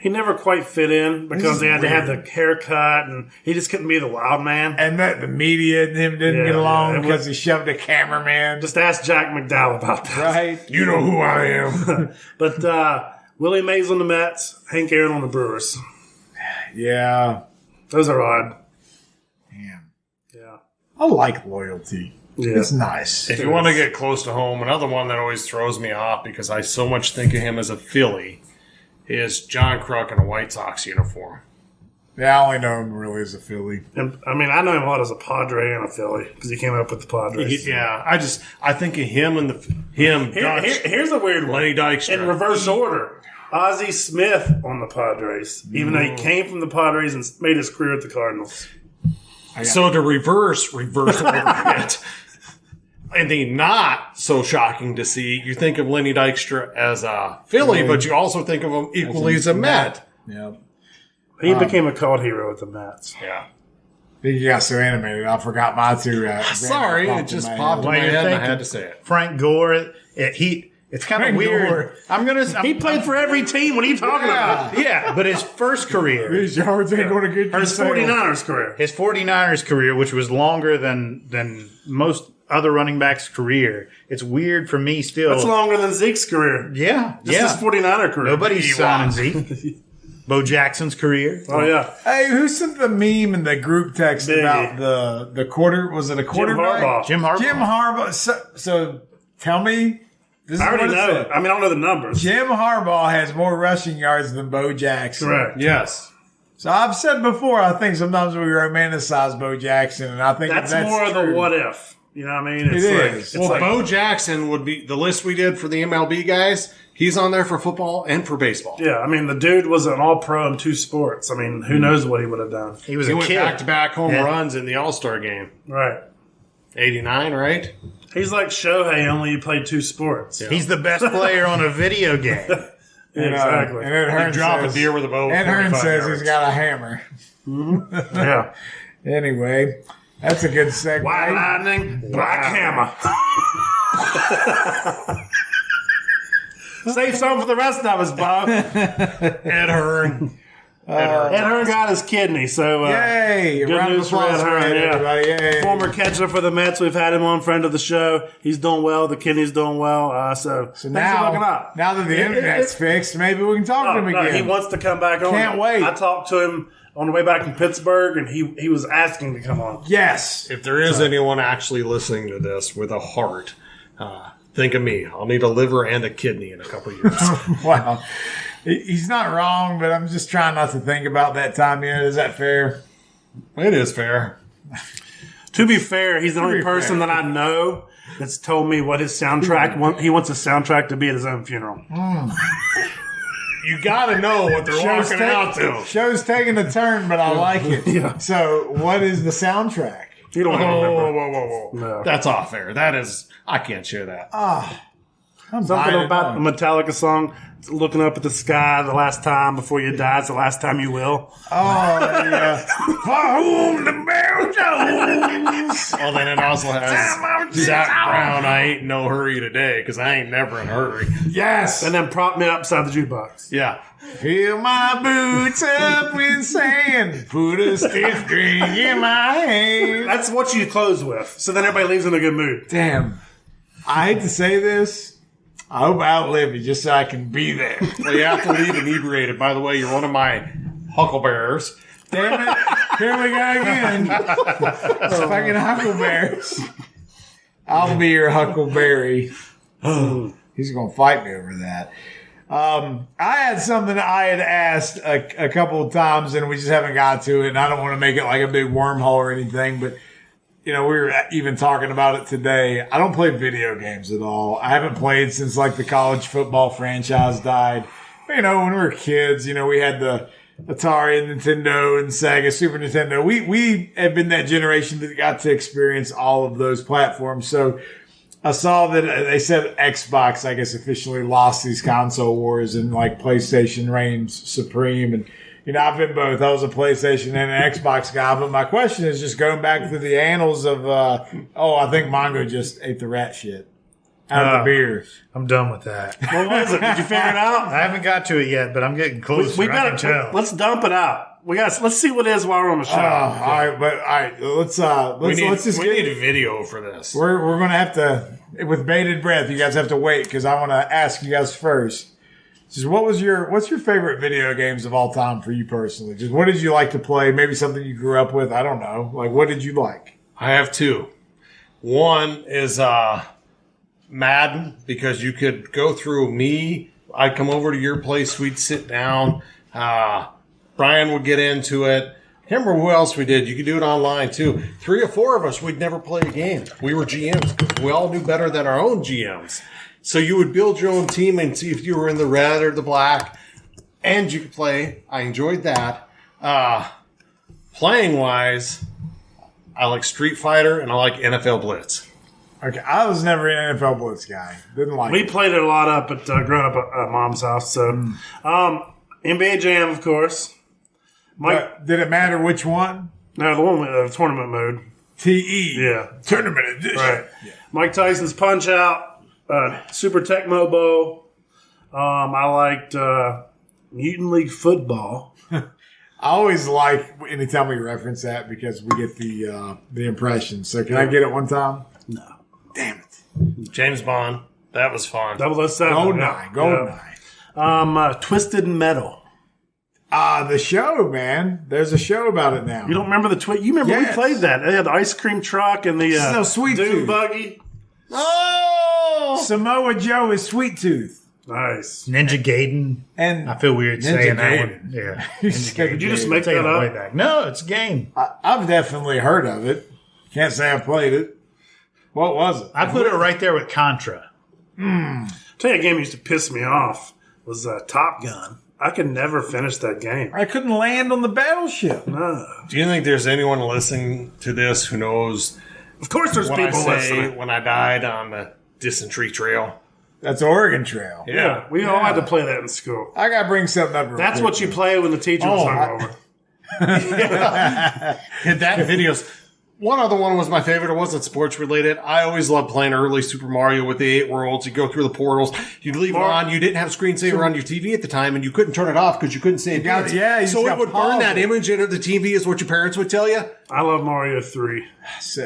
Speaker 2: He never quite fit in because
Speaker 1: is
Speaker 2: they had to have
Speaker 1: weird.
Speaker 2: the haircut, and he just couldn't be the wild man.
Speaker 1: And that the media and him didn't
Speaker 2: Yeah,
Speaker 1: get along
Speaker 2: yeah, it
Speaker 1: because he shoved a cameraman.
Speaker 2: Just ask Jack McDowell about that.
Speaker 1: Right?
Speaker 4: You know who I am.
Speaker 2: But Willie Mays on the Mets, Hank Aaron on the Brewers.
Speaker 1: Yeah.
Speaker 2: Those are odd.
Speaker 1: Damn.
Speaker 2: Yeah.
Speaker 1: I like loyalty.
Speaker 2: Yeah.
Speaker 1: It's nice.
Speaker 4: If you want to get close to home, another one that always throws me off because I so much think of him as a Philly is John Kruk in a White Sox uniform.
Speaker 1: Yeah, I only know him really as a Philly.
Speaker 2: And, I mean, I know him a lot as a Padre and a Philly because he came up with the Padres.
Speaker 4: Yeah, I think of him and
Speaker 2: Here's a weird one.
Speaker 4: Lenny Dykstra.
Speaker 2: In reverse order. Ozzie Smith on the Padres, even though he came from the Padres and made his career at the Cardinals.
Speaker 4: So to reverse order it, and the not so shocking to see, you think of Lenny Dykstra as a Philly, but you also think of him equally as a Met.
Speaker 1: Yeah.
Speaker 2: He became a cult hero with the Mets.
Speaker 4: Yeah.
Speaker 1: You got so animated. I forgot my two.
Speaker 4: Sorry, it just popped in my head and I had to say it.
Speaker 3: Frank Gore, it's kind of
Speaker 1: Frank
Speaker 3: weird.
Speaker 1: Gore.
Speaker 2: He played for every team. What are you talking about?
Speaker 3: Yeah, but his first career,
Speaker 1: His yards ain't going to get you
Speaker 2: His
Speaker 1: sales.
Speaker 2: 49ers career.
Speaker 3: his 49ers career, which was longer than most other running backs' career, it's weird for me still.
Speaker 2: That's longer than Zeke's career.
Speaker 3: Yeah,
Speaker 2: Just his 49er career.
Speaker 3: Nobody's signing Zeke. Bo Jackson's career.
Speaker 2: Oh, yeah.
Speaker 1: Hey, who sent the meme in the group text
Speaker 2: Biggie.
Speaker 1: about the quarter? Was it a
Speaker 2: Jim
Speaker 1: quarterback?
Speaker 2: Harbaugh.
Speaker 3: Jim Harbaugh.
Speaker 1: Jim Harbaugh. So tell me. This is
Speaker 2: I already
Speaker 1: what it
Speaker 2: know.
Speaker 1: said.
Speaker 2: I mean, I don't know the numbers.
Speaker 1: Jim Harbaugh has more rushing yards than Bo Jackson.
Speaker 2: Correct.
Speaker 4: Yes.
Speaker 1: So I've said before, I think sometimes we romanticize Bo Jackson, and I think
Speaker 2: That's
Speaker 1: that's
Speaker 2: more of the
Speaker 1: true.
Speaker 2: what if. You know what I mean? It's
Speaker 1: It
Speaker 2: like,
Speaker 1: is.
Speaker 2: It's
Speaker 4: Well,
Speaker 2: like,
Speaker 4: Bo Jackson would be the list we did for the MLB guys. He's on there for football and for baseball.
Speaker 2: yeah, I mean, the dude was an all-pro in 2 sports. I mean, who knows what he would have done.
Speaker 3: He was
Speaker 4: He
Speaker 3: a
Speaker 4: went
Speaker 3: kid.
Speaker 4: back-to-back home
Speaker 3: Yeah.
Speaker 4: runs in the All-Star game.
Speaker 2: Right.
Speaker 4: 89, right?
Speaker 2: He's like Shohei, only he played 2 sports.
Speaker 3: He's the best player on a video game.
Speaker 1: You know,
Speaker 2: Exactly.
Speaker 1: And Ed Hearn
Speaker 4: Drop a
Speaker 1: says,
Speaker 4: deer with a bow.
Speaker 1: Ed Hearn
Speaker 4: 45
Speaker 1: says
Speaker 4: yards.
Speaker 1: he's got a hammer.
Speaker 2: Yeah.
Speaker 1: Anyway, that's a good segue.
Speaker 2: White lightning, black hammer. Save some for the rest of us, Bob.
Speaker 4: Ed Hearn.
Speaker 2: Ed Hearn got his kidney, so
Speaker 1: Yay!
Speaker 2: good
Speaker 1: Round of
Speaker 2: news for
Speaker 1: applause
Speaker 2: Ed
Speaker 1: for
Speaker 2: Hearn.
Speaker 1: Ed,
Speaker 2: Yeah.
Speaker 1: everybody. Yay.
Speaker 2: Former catcher for the Mets. We've had him on, friend of the show. He's doing well. The kidney's doing well. So things are looking up.
Speaker 1: now that the internet's fixed, maybe we can talk to him
Speaker 2: No,
Speaker 1: again.
Speaker 2: he wants to come back on.
Speaker 1: Can't wait.
Speaker 2: I talked to him on the way back from Pittsburgh, and he was asking to come on.
Speaker 1: Yes.
Speaker 4: If there is anyone actually listening to this with a heart, think of me. I'll need a liver and a kidney in a couple years.
Speaker 1: Wow. He's not wrong, but I'm just trying not to think about that time yet. Is that fair?
Speaker 4: It is fair.
Speaker 2: To be fair, he's the only
Speaker 1: be
Speaker 2: person
Speaker 1: fair.
Speaker 2: that I know that's told me what his soundtrack. He wants his soundtrack to be at his own funeral.
Speaker 4: You got to know what they're walking out to.
Speaker 1: Show's taking a turn, but I like it.
Speaker 2: Yeah.
Speaker 1: So, what is the soundtrack?
Speaker 2: You don't even remember.
Speaker 4: Whoa.
Speaker 2: No.
Speaker 4: That's off air. That is, I can't share that.
Speaker 2: Something about the Metallica song, looking up at the sky the last time before you die. It's the last time you will.
Speaker 1: Oh, yeah. For whom the bell tolls.
Speaker 4: Well, then it also has Zach Brown. I ain't in no hurry today because I ain't never in a hurry.
Speaker 1: Yes.
Speaker 2: And then prop me up beside the jukebox.
Speaker 4: Yeah.
Speaker 1: Fill my boots up with sand. Put a stiff drink in my hand.
Speaker 2: That's what you close with. So then everybody leaves in a good mood.
Speaker 1: Damn. I hate to say this. I hope I outlive you just so I can be there.
Speaker 4: Well, you have to leave inebriated. By the way, you're one of my hucklebearers.
Speaker 1: Damn it. Here we go again. Fucking huckleberries. I'll be your huckleberry. He's going to fight me over that. I had something I had asked a couple of times, and we just haven't got to it. And I don't want to make it like a big wormhole or anything, but we were even talking about it today. I don't play video games at all. I haven't played since like the college football franchise died. When we were kids, we had the Atari and Nintendo and Sega, Super Nintendo. We have been that generation that got to experience all of those platforms. So I saw that they said Xbox, I guess, officially lost these console wars and like PlayStation reigns supreme. And, I've been both. I was a PlayStation and an Xbox guy. But my question is just going back to the annals of, I think Mongo just ate the rat shit out of the beer.
Speaker 3: I'm done with that.
Speaker 2: What was it? Did you figure it out?
Speaker 3: I haven't got to it yet, but I'm getting closer. I can tell.
Speaker 2: Let's dump it out. Let's see what it is while we're on the show.
Speaker 1: All right. Let's just
Speaker 4: we need a video for this.
Speaker 1: We're going to have to, with bated breath, you guys have to wait because I want to ask you guys first. Just what's your favorite video games of all time for you personally? Just what did you like to play? Maybe something you grew up with. I don't know. Like, what did you like?
Speaker 4: I have two. One is Madden, because you could go through me. I'd come over to your place. We'd sit down. Brian would get into it. Can't remember who else we did. You could do it online too. 3 or 4 of us, we'd never play a game. We were GMs because we all knew better than our own GMs. So you would build your own team and see if you were in the red or the black, and you could play. I enjoyed that. Playing wise, I like Street Fighter and I like NFL Blitz.
Speaker 1: Okay, I was never an NFL Blitz guy. Didn't like
Speaker 2: We
Speaker 1: it.
Speaker 2: played it a lot up at growing up at Mom's house. So, NBA Jam, of course.
Speaker 1: But did it matter which one?
Speaker 2: No, the one with tournament mode.
Speaker 1: TE.
Speaker 2: Yeah.
Speaker 1: Tournament edition.
Speaker 2: Right. Yeah. Mike Tyson's Punch Out, Super Tecmo Bowl. I liked Mutant League Football.
Speaker 1: I always like anytime we reference that because we get the impression. So can I get it one time?
Speaker 2: No.
Speaker 1: Damn it.
Speaker 4: James Bond. That was fun.
Speaker 2: 007.
Speaker 1: Goldeneye.
Speaker 2: Twisted Metal.
Speaker 1: The show, man. There's a show about it now.
Speaker 2: You don't remember You remember
Speaker 1: Yes.
Speaker 2: we played that. They had the ice cream truck and the
Speaker 1: No, Sweet
Speaker 2: dune
Speaker 1: Tooth.
Speaker 2: buggy.
Speaker 4: Oh!
Speaker 1: Samoa Joe is Sweet Tooth.
Speaker 2: Nice.
Speaker 3: Ninja Gaiden.
Speaker 1: And
Speaker 3: I feel weird
Speaker 1: Ninja
Speaker 3: saying that
Speaker 1: Gaiden.
Speaker 3: one. Yeah.
Speaker 2: Did you just make
Speaker 3: Taking
Speaker 2: that
Speaker 3: it way
Speaker 2: up?
Speaker 3: back. No, it's a game.
Speaker 1: I've definitely heard of it. Can't say I've played it. What was it?
Speaker 3: I put it right there with Contra.
Speaker 2: Tell you a game that used to piss me off was Top Gun. I could never finish that game.
Speaker 1: I couldn't land on the battleship.
Speaker 2: No.
Speaker 4: Do you think there's anyone listening to this who knows
Speaker 2: Of course there's
Speaker 4: what I
Speaker 2: people
Speaker 4: say
Speaker 2: listening.
Speaker 4: when I died on the Dysentery Trail?
Speaker 1: That's Oregon Trail.
Speaker 2: Yeah, we all had to play that in school.
Speaker 1: I got to bring something up.
Speaker 2: That's what you play when the teacher was hungover.
Speaker 4: Hit that videos. One other one was my favorite. It wasn't sports related. I always loved playing early Super Mario with the 8 worlds. You go through the portals. You'd leave it on. You didn't have screensaver on your TV at the time, and you couldn't turn it off because you couldn't save games.
Speaker 1: Yeah, you
Speaker 4: so
Speaker 1: just
Speaker 4: it would
Speaker 1: got
Speaker 4: burn that
Speaker 1: paused.
Speaker 4: image into the TV, is what your parents would tell you.
Speaker 2: I love Mario 3.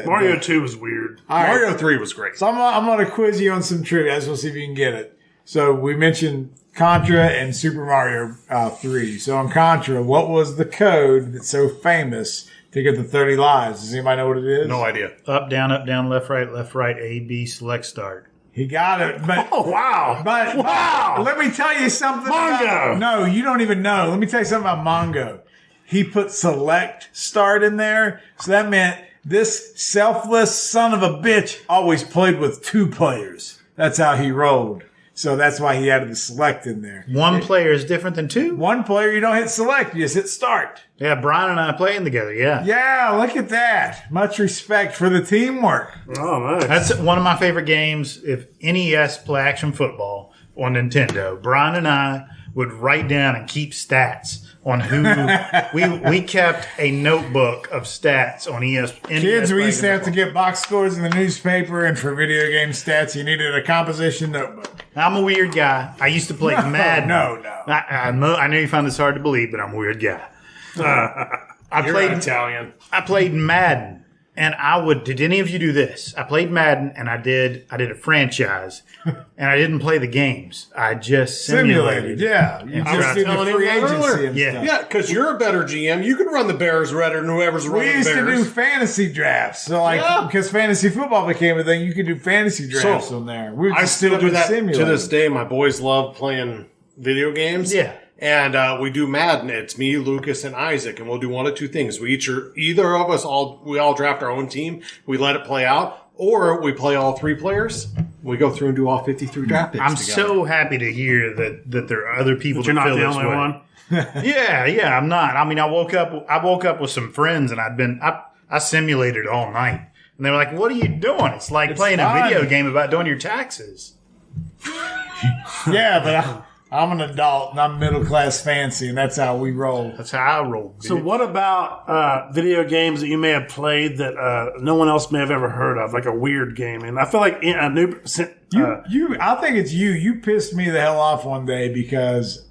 Speaker 2: Mario 2 was weird.
Speaker 1: All right.
Speaker 4: Mario 3 was great.
Speaker 1: So I'm going to quiz you on some trivia. I just want to see if you can get it. So we mentioned Contra and Super Mario 3. So on Contra, what was the code that's so famous to get the 30 lives? Does anybody know what it is?
Speaker 4: No idea.
Speaker 3: Up, down, left, right, A, B, select, start.
Speaker 1: He got it. But
Speaker 2: Oh, wow.
Speaker 1: But let me tell you something.
Speaker 2: Mongo.
Speaker 1: No, you don't even know. Let me tell you something about Mongo. He put select start in there. So that meant this selfless son of a bitch always played with 2 players. That's how he rolled. So that's why he added the select in there.
Speaker 3: One player is different than 2?
Speaker 1: 1 player, you don't hit select. You just hit start.
Speaker 3: Yeah, Brian and I playing together, yeah.
Speaker 1: Yeah, look at that. Much respect for the teamwork.
Speaker 2: Oh, nice.
Speaker 3: That's one of my favorite games. If NES play action football on Nintendo, Brian and I would write down and keep stats on who we kept a notebook of stats on NES.
Speaker 1: Kids, we used to have to
Speaker 3: football.
Speaker 1: get box scores in the newspaper, and for video game stats, you needed a composition notebook.
Speaker 3: I'm a weird guy. I used to play Madden.
Speaker 1: No.
Speaker 3: I know you find this hard to believe, but I'm a weird guy. I
Speaker 4: You're
Speaker 3: played
Speaker 4: Italian.
Speaker 3: I played Madden, and I would. Did any of you do this? I played Madden, and I did a franchise, and I didn't play the games. I just simulated.
Speaker 1: Yeah. You
Speaker 3: I
Speaker 1: just
Speaker 3: was
Speaker 1: did the
Speaker 4: telling
Speaker 1: free
Speaker 4: him that
Speaker 1: agency
Speaker 4: earlier.
Speaker 1: and
Speaker 3: Yeah.
Speaker 1: stuff.
Speaker 4: Yeah, because you're a better GM. You could run the Bears better than whoever's
Speaker 1: We
Speaker 4: running
Speaker 1: used
Speaker 4: the
Speaker 1: to
Speaker 4: Bears.
Speaker 1: do fantasy drafts. So, because fantasy football became a thing, you could do fantasy drafts on there. We would
Speaker 4: I
Speaker 1: just
Speaker 4: still
Speaker 1: sit up
Speaker 4: do
Speaker 1: and
Speaker 4: that
Speaker 1: simulate.
Speaker 4: to this day. My boys love playing video games.
Speaker 3: Yeah.
Speaker 4: And we do Madden. It's me, Lucas, and Isaac, and we'll do one of two things. We either of us we all draft our own team. We let it play out, or we play all 3 players. We go through and do all 53 draft picks.
Speaker 3: I'm
Speaker 4: together.
Speaker 3: so happy to hear that there are other people.
Speaker 2: But you're
Speaker 3: that
Speaker 2: not
Speaker 3: feel
Speaker 2: the
Speaker 3: this
Speaker 2: only
Speaker 3: way.
Speaker 2: one.
Speaker 3: Yeah, I'm not. I mean, I woke up with some friends, and I simulated all night, and they were like, "What are you doing?" It's like playing
Speaker 1: fun.
Speaker 3: a video game about doing your taxes.
Speaker 1: Yeah, but I'm an adult and I'm middle class fancy, and that's how we roll.
Speaker 3: That's how I roll.
Speaker 2: So what about video games that you may have played that no one else may have ever heard of, like a weird game? And I feel like a new...
Speaker 1: I think it's you. You pissed me the hell off one day because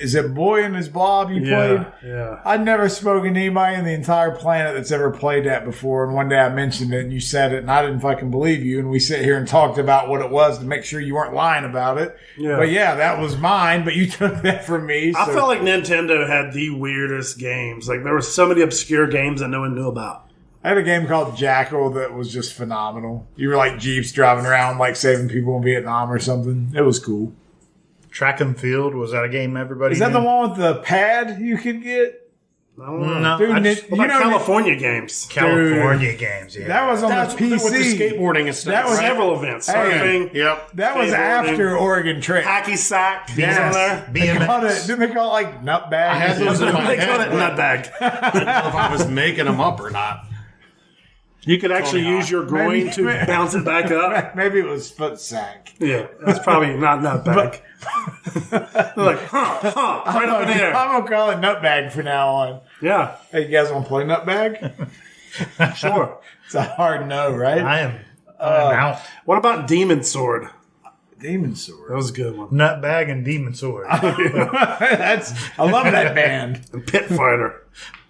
Speaker 1: is it Boy and His Blob you played?
Speaker 2: Yeah.
Speaker 1: I'd never spoken to anybody in the entire planet that's ever played that before. And one day I mentioned it and you said it and I didn't fucking believe you. And we sit here and talked about what it was to make sure you weren't lying about it.
Speaker 2: Yeah.
Speaker 1: But yeah, that was mine, but you took that from me.
Speaker 2: I
Speaker 1: so-
Speaker 2: felt like Nintendo had the weirdest games. Like there were so many obscure games that no one knew about.
Speaker 1: I had a game called Jackal that was just phenomenal. You were like Jeeps driving around, like saving people in Vietnam or something. It was cool.
Speaker 3: Track and Field, was that a game everybody
Speaker 1: Is that
Speaker 3: knew?
Speaker 1: the one with the pad you could get?
Speaker 2: I don't know.
Speaker 3: No,
Speaker 1: Dude,
Speaker 3: I just-
Speaker 2: What about California games?
Speaker 3: California games. Yeah,
Speaker 1: That was on
Speaker 4: That's
Speaker 1: the PC.
Speaker 4: with the skateboarding and stuff.
Speaker 1: That was
Speaker 4: right?
Speaker 2: Several events.
Speaker 1: Hey.
Speaker 2: Surfing.
Speaker 4: Yep.
Speaker 1: That was
Speaker 2: Skateboarding.
Speaker 1: after Oregon Trail.
Speaker 2: Hacky sack.
Speaker 1: Yes.
Speaker 2: There.
Speaker 1: They called it,
Speaker 3: BMX.
Speaker 1: didn't they call it like nutbag?
Speaker 4: I had those in my
Speaker 2: They call it
Speaker 4: head. but
Speaker 2: nutbag.
Speaker 4: I don't know if I was making them up or not.
Speaker 2: You could actually
Speaker 4: Tony
Speaker 2: use your groin
Speaker 1: Maybe-
Speaker 2: to bounce it back up.
Speaker 1: Maybe it was foot sack.
Speaker 2: Yeah, that's probably not nutbag. They're like, right up in the air.
Speaker 1: I'm gonna call it nutbag from now on.
Speaker 2: Yeah,
Speaker 1: Hey, you guys want to play nutbag?
Speaker 2: sure.
Speaker 1: It's a hard no, right?
Speaker 3: I'm out.
Speaker 2: What about Demon Sword?
Speaker 1: Demon
Speaker 2: That
Speaker 1: Sword.
Speaker 2: was a good one.
Speaker 3: Nutbag and Demon Sword.
Speaker 1: I love that band.
Speaker 2: And Pit Fighter.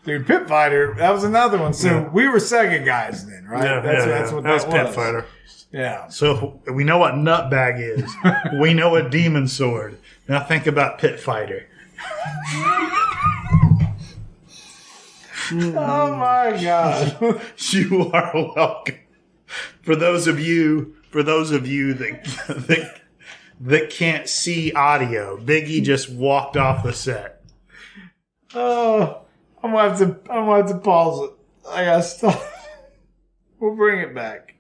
Speaker 1: Dude, Pit Fighter, that was another one. So we were Sega guys then, right?
Speaker 2: Yeah,
Speaker 1: That's what
Speaker 2: that was
Speaker 1: that
Speaker 2: Pit
Speaker 1: was.
Speaker 2: Fighter.
Speaker 1: Yeah.
Speaker 3: So we know what Nutbag is. We know what Demon Sword. Now think about Pit Fighter.
Speaker 1: Oh my God.
Speaker 3: You are welcome. For those of you that can't see audio, Biggie just walked off the set.
Speaker 1: Oh, I'm gonna have to pause it. I gotta stop. We'll bring it back.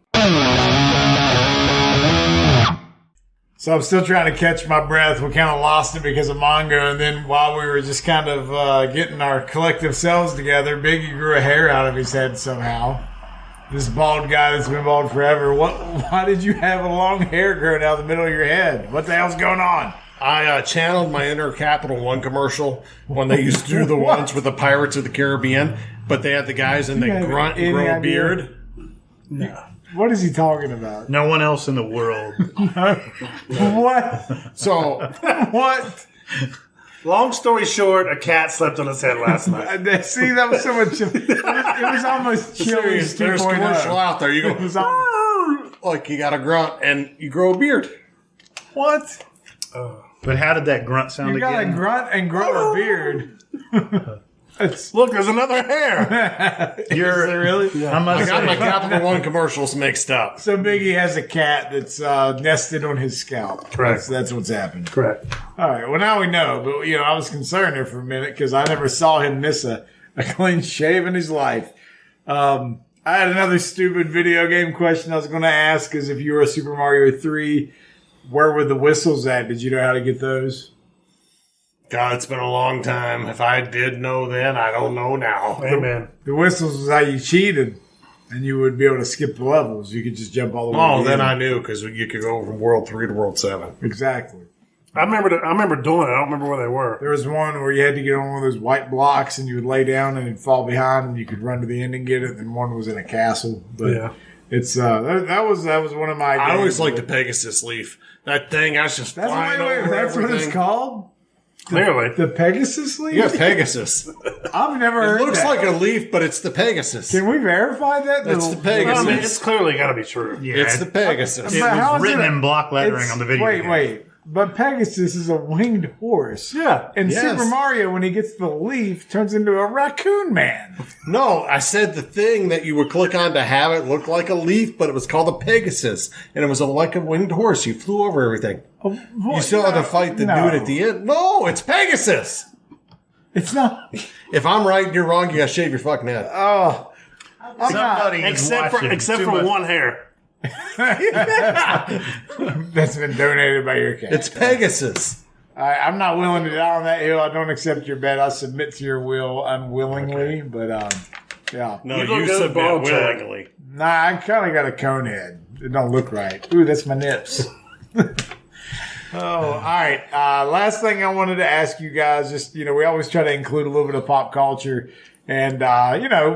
Speaker 1: So I'm still trying to catch my breath. We kind of lost it because of Mongo, and then while we were just kind of getting our collective selves together, Biggie grew a hair out of his head somehow. This bald guy that's been bald forever. Why did you have a long hair growing out the middle of your head? What the hell's going on?
Speaker 4: I channeled my inner Capital One commercial when they used to do the ones with the Pirates of the Caribbean, but they had the guys in the
Speaker 1: have
Speaker 4: grunt and
Speaker 1: any
Speaker 4: grow a
Speaker 1: idea?
Speaker 4: beard.
Speaker 1: What is he talking about?
Speaker 3: No one else in the world.
Speaker 1: What?
Speaker 4: So
Speaker 1: What?
Speaker 2: Long story short, a cat slept on his head last night.
Speaker 1: See, that was so much. It was almost Chili's
Speaker 4: there's a commercial
Speaker 1: 2.0.
Speaker 4: out there. You
Speaker 1: It was
Speaker 4: go,
Speaker 1: almost,
Speaker 4: like you got a grunt and you grow a beard.
Speaker 1: what?
Speaker 3: But how did that grunt sound
Speaker 1: You got to
Speaker 3: again?
Speaker 1: grunt and grow a beard.
Speaker 2: Look, there's another hair.
Speaker 3: You're
Speaker 1: Really?
Speaker 3: I must
Speaker 4: I got
Speaker 3: say,
Speaker 4: my Capital One commercials mixed up.
Speaker 1: So Biggie has a cat that's nested on his scalp.
Speaker 2: Correct.
Speaker 1: That's what's happened.
Speaker 2: Correct.
Speaker 1: All right. Well, now we know. But I was concerned there for a minute because I never saw him miss a clean shave in his life. I had another stupid video game question I was going to ask: is if you were a Super Mario 3, where were the whistles at? Did you know how to get those?
Speaker 4: God, it's been a long time. If I did know then, I don't know now.
Speaker 2: Amen.
Speaker 1: The whistles was how you cheated, and you would be able to skip the levels. You could just jump all the way.
Speaker 4: Oh,
Speaker 1: to the
Speaker 4: then
Speaker 1: end.
Speaker 4: I knew because you could go from World 3 to World 7.
Speaker 1: Exactly.
Speaker 2: I remember doing it. I don't remember where they were.
Speaker 1: There was one where you had to get on one of those white blocks, and you would lay down and it'd fall behind, and you could run to the end and get it. And one was in a castle. But
Speaker 2: Yeah.
Speaker 1: it's that was one of my.
Speaker 4: I
Speaker 1: games.
Speaker 4: always liked the Pegasus leaf. That thing, I was just
Speaker 1: That's
Speaker 4: flying
Speaker 1: wait,
Speaker 4: over
Speaker 1: that's what
Speaker 4: everything.
Speaker 1: it's called.
Speaker 2: Clearly.
Speaker 1: The Pegasus leaf.
Speaker 4: Yeah, Pegasus.
Speaker 1: I've never heard.
Speaker 4: It looks
Speaker 1: that.
Speaker 4: like a leaf, but it's the Pegasus.
Speaker 1: Can we verify that?
Speaker 4: It's the
Speaker 2: I
Speaker 4: Pegasus.
Speaker 2: mean, it's clearly got to be true.
Speaker 3: yeah,
Speaker 4: It's the Pegasus.
Speaker 3: it
Speaker 1: But how
Speaker 3: was
Speaker 1: is
Speaker 3: written
Speaker 1: it a-
Speaker 3: in block lettering
Speaker 1: It's-
Speaker 3: on the video game.
Speaker 1: Wait. But Pegasus is a winged horse.
Speaker 2: Yeah.
Speaker 1: And
Speaker 4: Yes.
Speaker 1: Super Mario, when he gets the leaf, turns into a raccoon man.
Speaker 4: No, I said the thing that you would click on to have it look like a leaf, but it was called a Pegasus. And it was like a winged horse. You flew over everything. You still have to fight the dude at the end. No, it's Pegasus.
Speaker 1: It's not.
Speaker 4: If I'm right and you're wrong, you gotta shave your fucking head.
Speaker 1: Oh,
Speaker 3: Somebody is
Speaker 2: Except
Speaker 3: watching
Speaker 2: for
Speaker 3: too much.
Speaker 2: one hair.
Speaker 1: that's been donated by your cat.
Speaker 4: It's Pegasus.
Speaker 1: I'm not willing to die on that hill. I don't accept your bet. I submit to your will unwillingly. But yeah.
Speaker 4: No,
Speaker 2: You don't
Speaker 4: you
Speaker 2: go
Speaker 4: submit
Speaker 2: ball
Speaker 4: willingly.
Speaker 1: Nah, I kind of got a cone head. It don't look right. Ooh, that's my nips. Oh, all right. Last thing I wanted to ask you guys, just, we always try to include a little bit of pop culture. And,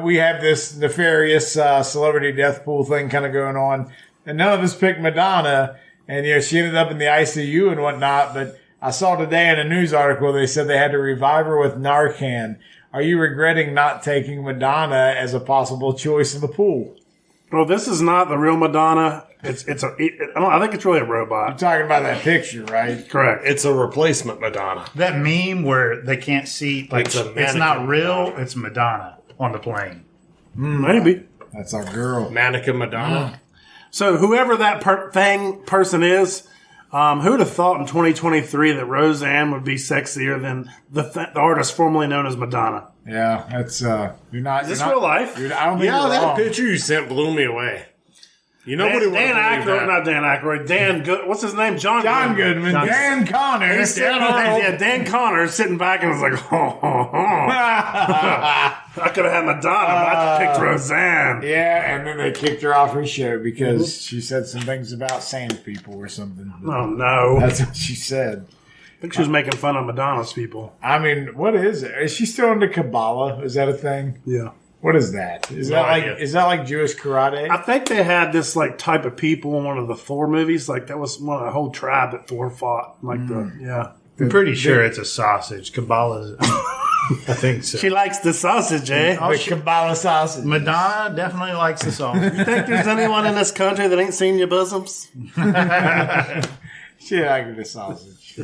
Speaker 1: we have this nefarious celebrity death pool thing kind of going on. And none of us picked Madonna. And, she ended up in the ICU and whatnot. But I saw today in a news article, they said they had to revive her with Narcan. Are you regretting not taking Madonna as a possible choice in the pool?
Speaker 2: Well, this is not the real Madonna. I think it's really a robot.
Speaker 1: You're talking about that picture, right?
Speaker 2: Correct.
Speaker 4: It's a replacement Madonna.
Speaker 3: That meme where they can't see, like,
Speaker 4: It's a
Speaker 3: it's not
Speaker 4: mannequin
Speaker 3: real,
Speaker 4: Madonna.
Speaker 3: it's Madonna on the plane.
Speaker 2: Maybe.
Speaker 1: That's our girl.
Speaker 4: Mannequin Madonna.
Speaker 2: So whoever that person is, who would have thought in 2023 that Roseanne would be sexier than the artist formerly known as Madonna?
Speaker 1: Yeah, that's you're not.
Speaker 2: Is this
Speaker 1: you're not,
Speaker 2: real life?
Speaker 1: I don't think
Speaker 4: Yeah,
Speaker 1: you're
Speaker 4: that
Speaker 1: wrong.
Speaker 4: picture you sent blew me away. Nobody would
Speaker 2: Dan
Speaker 4: have believed
Speaker 2: Aykroyd,
Speaker 4: that.
Speaker 2: not Dan Aykroyd. what's his name? John
Speaker 1: Goodman, Dan Connor.
Speaker 2: He's sitting there, Dan Connor is sitting back and was like, I could have had Madonna, but I picked Roseanne.
Speaker 1: Yeah, and then they kicked her off her show because she said some things about sand people or something.
Speaker 2: Oh, no.
Speaker 1: That's what she said.
Speaker 2: I think she was making fun of Madonna's people.
Speaker 1: I mean, what is it? Is she still into Kabbalah? Is that a thing?
Speaker 2: Yeah.
Speaker 1: What is that? Is
Speaker 4: No
Speaker 1: that
Speaker 4: idea.
Speaker 1: like Jewish karate?
Speaker 2: I think they had this type of people in one of the Thor movies. Like that was one of the whole tribe that Thor fought. Yeah.
Speaker 3: I'm pretty sure it's a sausage. Kabbalah. I think so.
Speaker 2: She likes the sausage, eh?
Speaker 1: the Kabbalah sausage.
Speaker 3: Madonna definitely likes the sausage.
Speaker 2: You think there's anyone in this country that ain't seen your bosoms?
Speaker 1: She liked the sausage.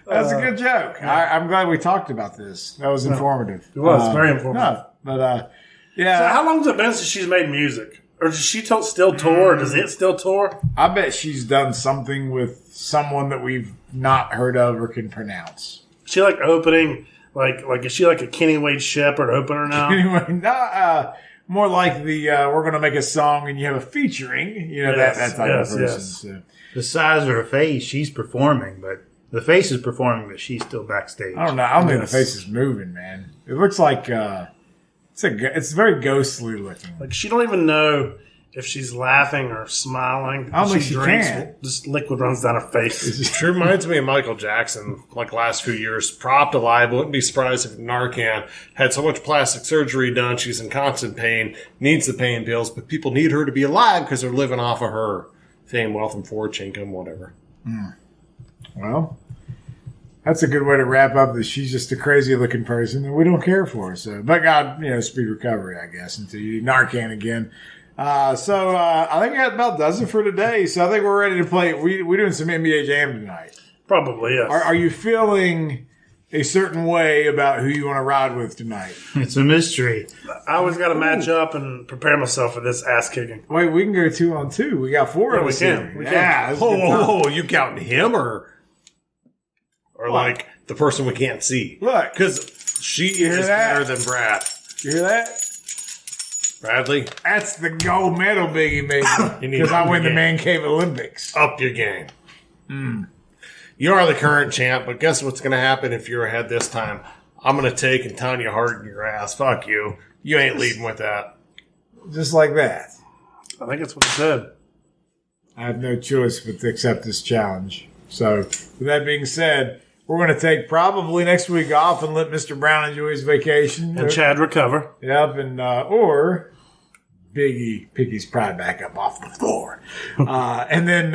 Speaker 1: That's a good joke. I'm glad we talked about this. That was informative.
Speaker 2: It was very informative.
Speaker 1: No, but yeah.
Speaker 2: So how long has it been since she's made music? Or does she still tour? Does it still tour?
Speaker 1: I bet she's done something with someone that we've not heard of or can pronounce.
Speaker 2: She opening is she like a Kenny Wade Shepherd opener now?
Speaker 1: Anyway, more like the we're going to make a song and you have a featuring. That type of person.
Speaker 2: Yes.
Speaker 1: So.
Speaker 3: The size of her face, she's performing, but the face is performing, but she's still backstage.
Speaker 1: I don't know. I don't think the face is moving, man. It looks like it's very ghostly looking.
Speaker 2: Like she don't even know if she's laughing or smiling.
Speaker 1: I don't think she can.
Speaker 2: Just liquid runs down her face.
Speaker 4: It reminds me of Michael Jackson, last few years. Propped alive. Wouldn't be surprised if Narcan had so much plastic surgery done. She's in constant pain, needs the pain pills, but people need her to be alive because they're living off of her fame, wealth, and fortune income, whatever.
Speaker 1: Well, that's a good way to wrap up that she's just a crazy looking person and we don't care for her. So, but God, speed recovery, I guess, until you Narcan again. So I think that about does it for today. So I think we're ready to play. We're doing some NBA Jam tonight.
Speaker 2: Probably, yes.
Speaker 1: Are you feeling a certain way about who you want to ride with tonight?
Speaker 3: It's a mystery.
Speaker 2: I always got to match up and prepare myself for this ass kicking.
Speaker 1: Wait, we can go 2-on-2. We got 4 of us here.
Speaker 2: We can.
Speaker 1: Yeah. that's a good time.
Speaker 4: Whoa, you counting him or the person we can't see?
Speaker 1: Look.
Speaker 4: Because she
Speaker 1: hear
Speaker 4: is
Speaker 1: that?
Speaker 4: better than Brad.
Speaker 1: You hear that?
Speaker 4: Bradley,
Speaker 1: That's the gold medal Biggie made
Speaker 4: You need
Speaker 1: because I
Speaker 4: to
Speaker 1: win the
Speaker 4: get-
Speaker 1: Man Cave Olympics.
Speaker 4: up your game. You are the current champ, but guess what's going to happen if you're ahead this time? I'm going to take and Tanya harden your ass. Fuck you. You ain't leading with that.
Speaker 1: Just like that.
Speaker 2: I think that's what it said.
Speaker 1: I have no choice but to accept this challenge. So, with that being said, we're going to take probably next week off and let Mr. Brown enjoy his vacation.
Speaker 2: And Chad recover.
Speaker 1: Yep, and or Biggie pick his pride back up off the floor, and then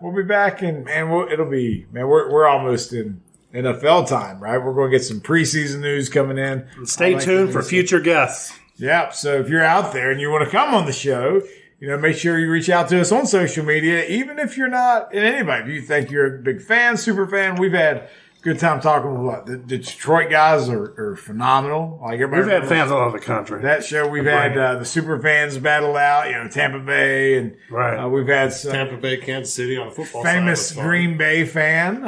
Speaker 1: we'll be back, and it'll be we're almost in NFL time, right? We're going to get some preseason news coming in.
Speaker 2: And stay tuned for future guests.
Speaker 1: Yep. So if you're out there and you want to come on the show, make sure you reach out to us on social media, even if you're not in anybody. If you think you're a big fan, super fan, we've had good time talking with what the Detroit guys are phenomenal. Like everybody,
Speaker 2: We've had fans all over the country.
Speaker 1: that show. We've had the super fans battle out. Tampa Bay, and
Speaker 2: Right.
Speaker 1: we've had some
Speaker 4: Tampa Bay, Kansas City on the football
Speaker 1: famous
Speaker 4: side.
Speaker 1: Green Bay fan.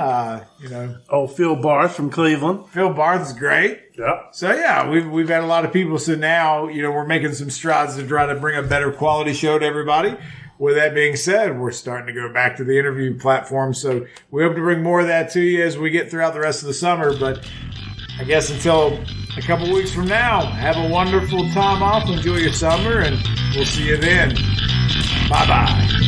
Speaker 2: Oh, Phil Barth from Cleveland.
Speaker 1: Phil Barth is great.
Speaker 2: Yep.
Speaker 1: So yeah, we've had a lot of people. So now we're making some strides to try to bring a better quality show to everybody. With that being said, we're starting to go back to the interview platform. So we hope to bring more of that to you as we get throughout the rest of the summer. But I guess until a couple weeks from now, have a wonderful time off. Enjoy your summer, and we'll see you then. Bye-bye.